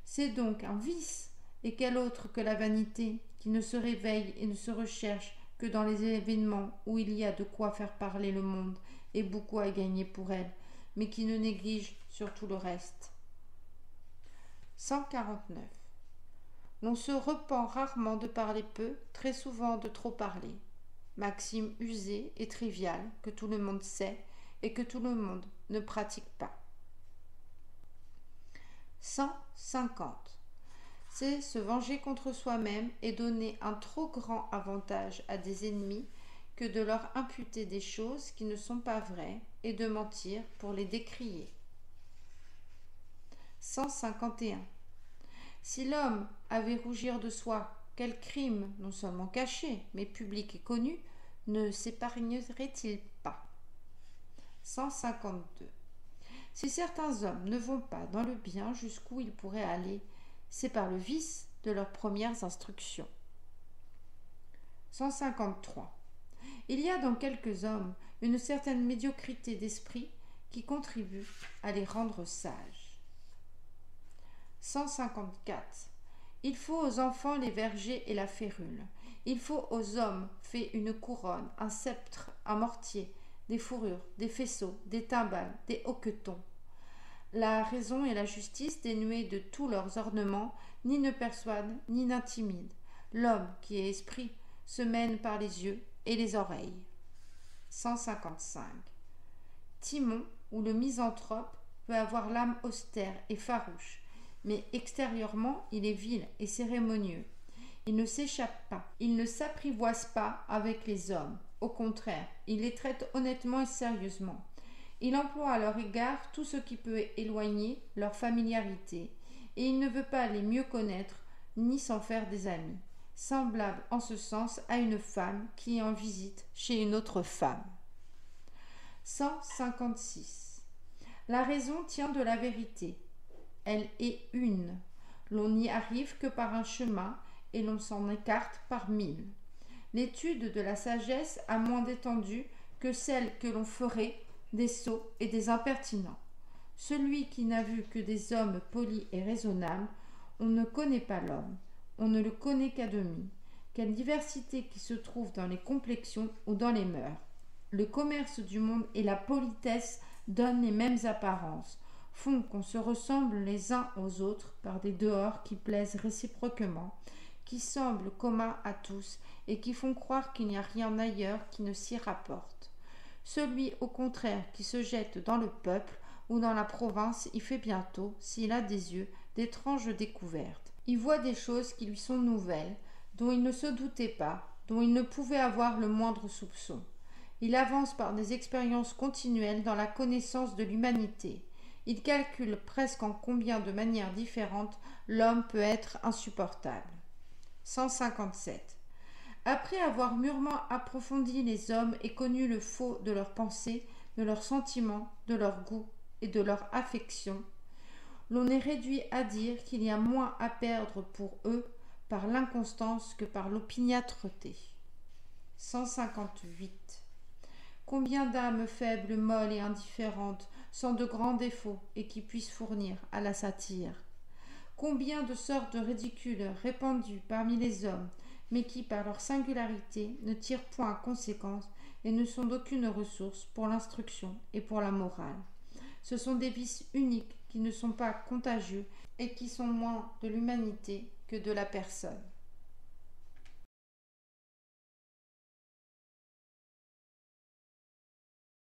C'est donc un vice, et quel autre que la vanité, qui ne se réveille et ne se recherche que dans les événements où il y a de quoi faire parler le monde et beaucoup à gagner pour elle, mais qui ne néglige sur tout le reste. 149. L'on se repent rarement de parler peu, très souvent de trop parler. Maxime usée et triviale que tout le monde sait et que tout le monde ne pratique pas. 150. C'est se venger contre soi-même et donner un trop grand avantage à des ennemis que de leur imputer des choses qui ne sont pas vraies et de mentir pour les décrier. 151. Si l'homme avait rougir de soi, quel crime, non seulement caché, mais public et connu, ne s'épargnerait-il pas? 152. Si certains hommes ne vont pas dans le bien jusqu'où ils pourraient aller, c'est par le vice de leurs premières instructions. 153. Il y a dans quelques hommes une certaine médiocrité d'esprit qui contribue à les rendre sages. 154. Il faut aux enfants les vergers et la férule. Il faut aux hommes fait une couronne, un sceptre, un mortier, des fourrures, des faisceaux, des timbales, des hoquetons. La raison et la justice, dénuées de tous leurs ornements, ni ne persuadent, ni n'intimident. L'homme qui est esprit se mène par les yeux et les oreilles. 155. Timon, ou le misanthrope, peut avoir l'âme austère et farouche, mais extérieurement il est vil et cérémonieux. Il ne s'échappe pas, il ne s'apprivoise pas avec les hommes. Au contraire, il les traite honnêtement et sérieusement. Il emploie à leur égard tout ce qui peut éloigner leur familiarité, et il ne veut pas les mieux connaître ni s'en faire des amis, semblable en ce sens à une femme qui est en visite chez une autre femme. 156. La raison tient de la vérité. Elle est une. L'on n'y arrive que par un chemin, et l'on s'en écarte par mille. L'étude de la sagesse a moins d'étendue que celle que l'on ferait des sots et des impertinents. Celui qui n'a vu que des hommes polis et raisonnables, on ne connaît pas l'homme, on ne le connaît qu'à demi. Quelle diversité qui se trouve dans les complexions ou dans les mœurs. Le commerce du monde et la politesse donnent les mêmes apparences, font qu'on se ressemble les uns aux autres par des dehors qui plaisent réciproquement, qui semblent communs à tous et qui font croire qu'il n'y a rien ailleurs qui ne s'y rapporte. Celui, au contraire, qui se jette dans le peuple ou dans la province y fait bientôt, s'il a des yeux, d'étranges découvertes. Il voit des choses qui lui sont nouvelles, dont il ne se doutait pas, dont il ne pouvait avoir le moindre soupçon. Il avance par des expériences continuelles dans la connaissance de l'humanité. Il calcule presque en combien de manières différentes l'homme peut être insupportable. 157. Après avoir mûrement approfondi les hommes et connu le faux de leurs pensées, de leurs sentiments, de leurs goûts et de leurs affections, l'on est réduit à dire qu'il y a moins à perdre pour eux par l'inconstance que par l'opiniâtreté. 158. Combien d'âmes faibles, molles et indifférentes, sans de grands défauts et qui puissent fournir à la satire. Combien de sortes de ridicules répandues parmi les hommes, mais qui, par leur singularité, ne tirent point conséquence et ne sont d'aucune ressource pour l'instruction et pour la morale. Ce sont des vices uniques qui ne sont pas contagieux et qui sont moins de l'humanité que de la personne.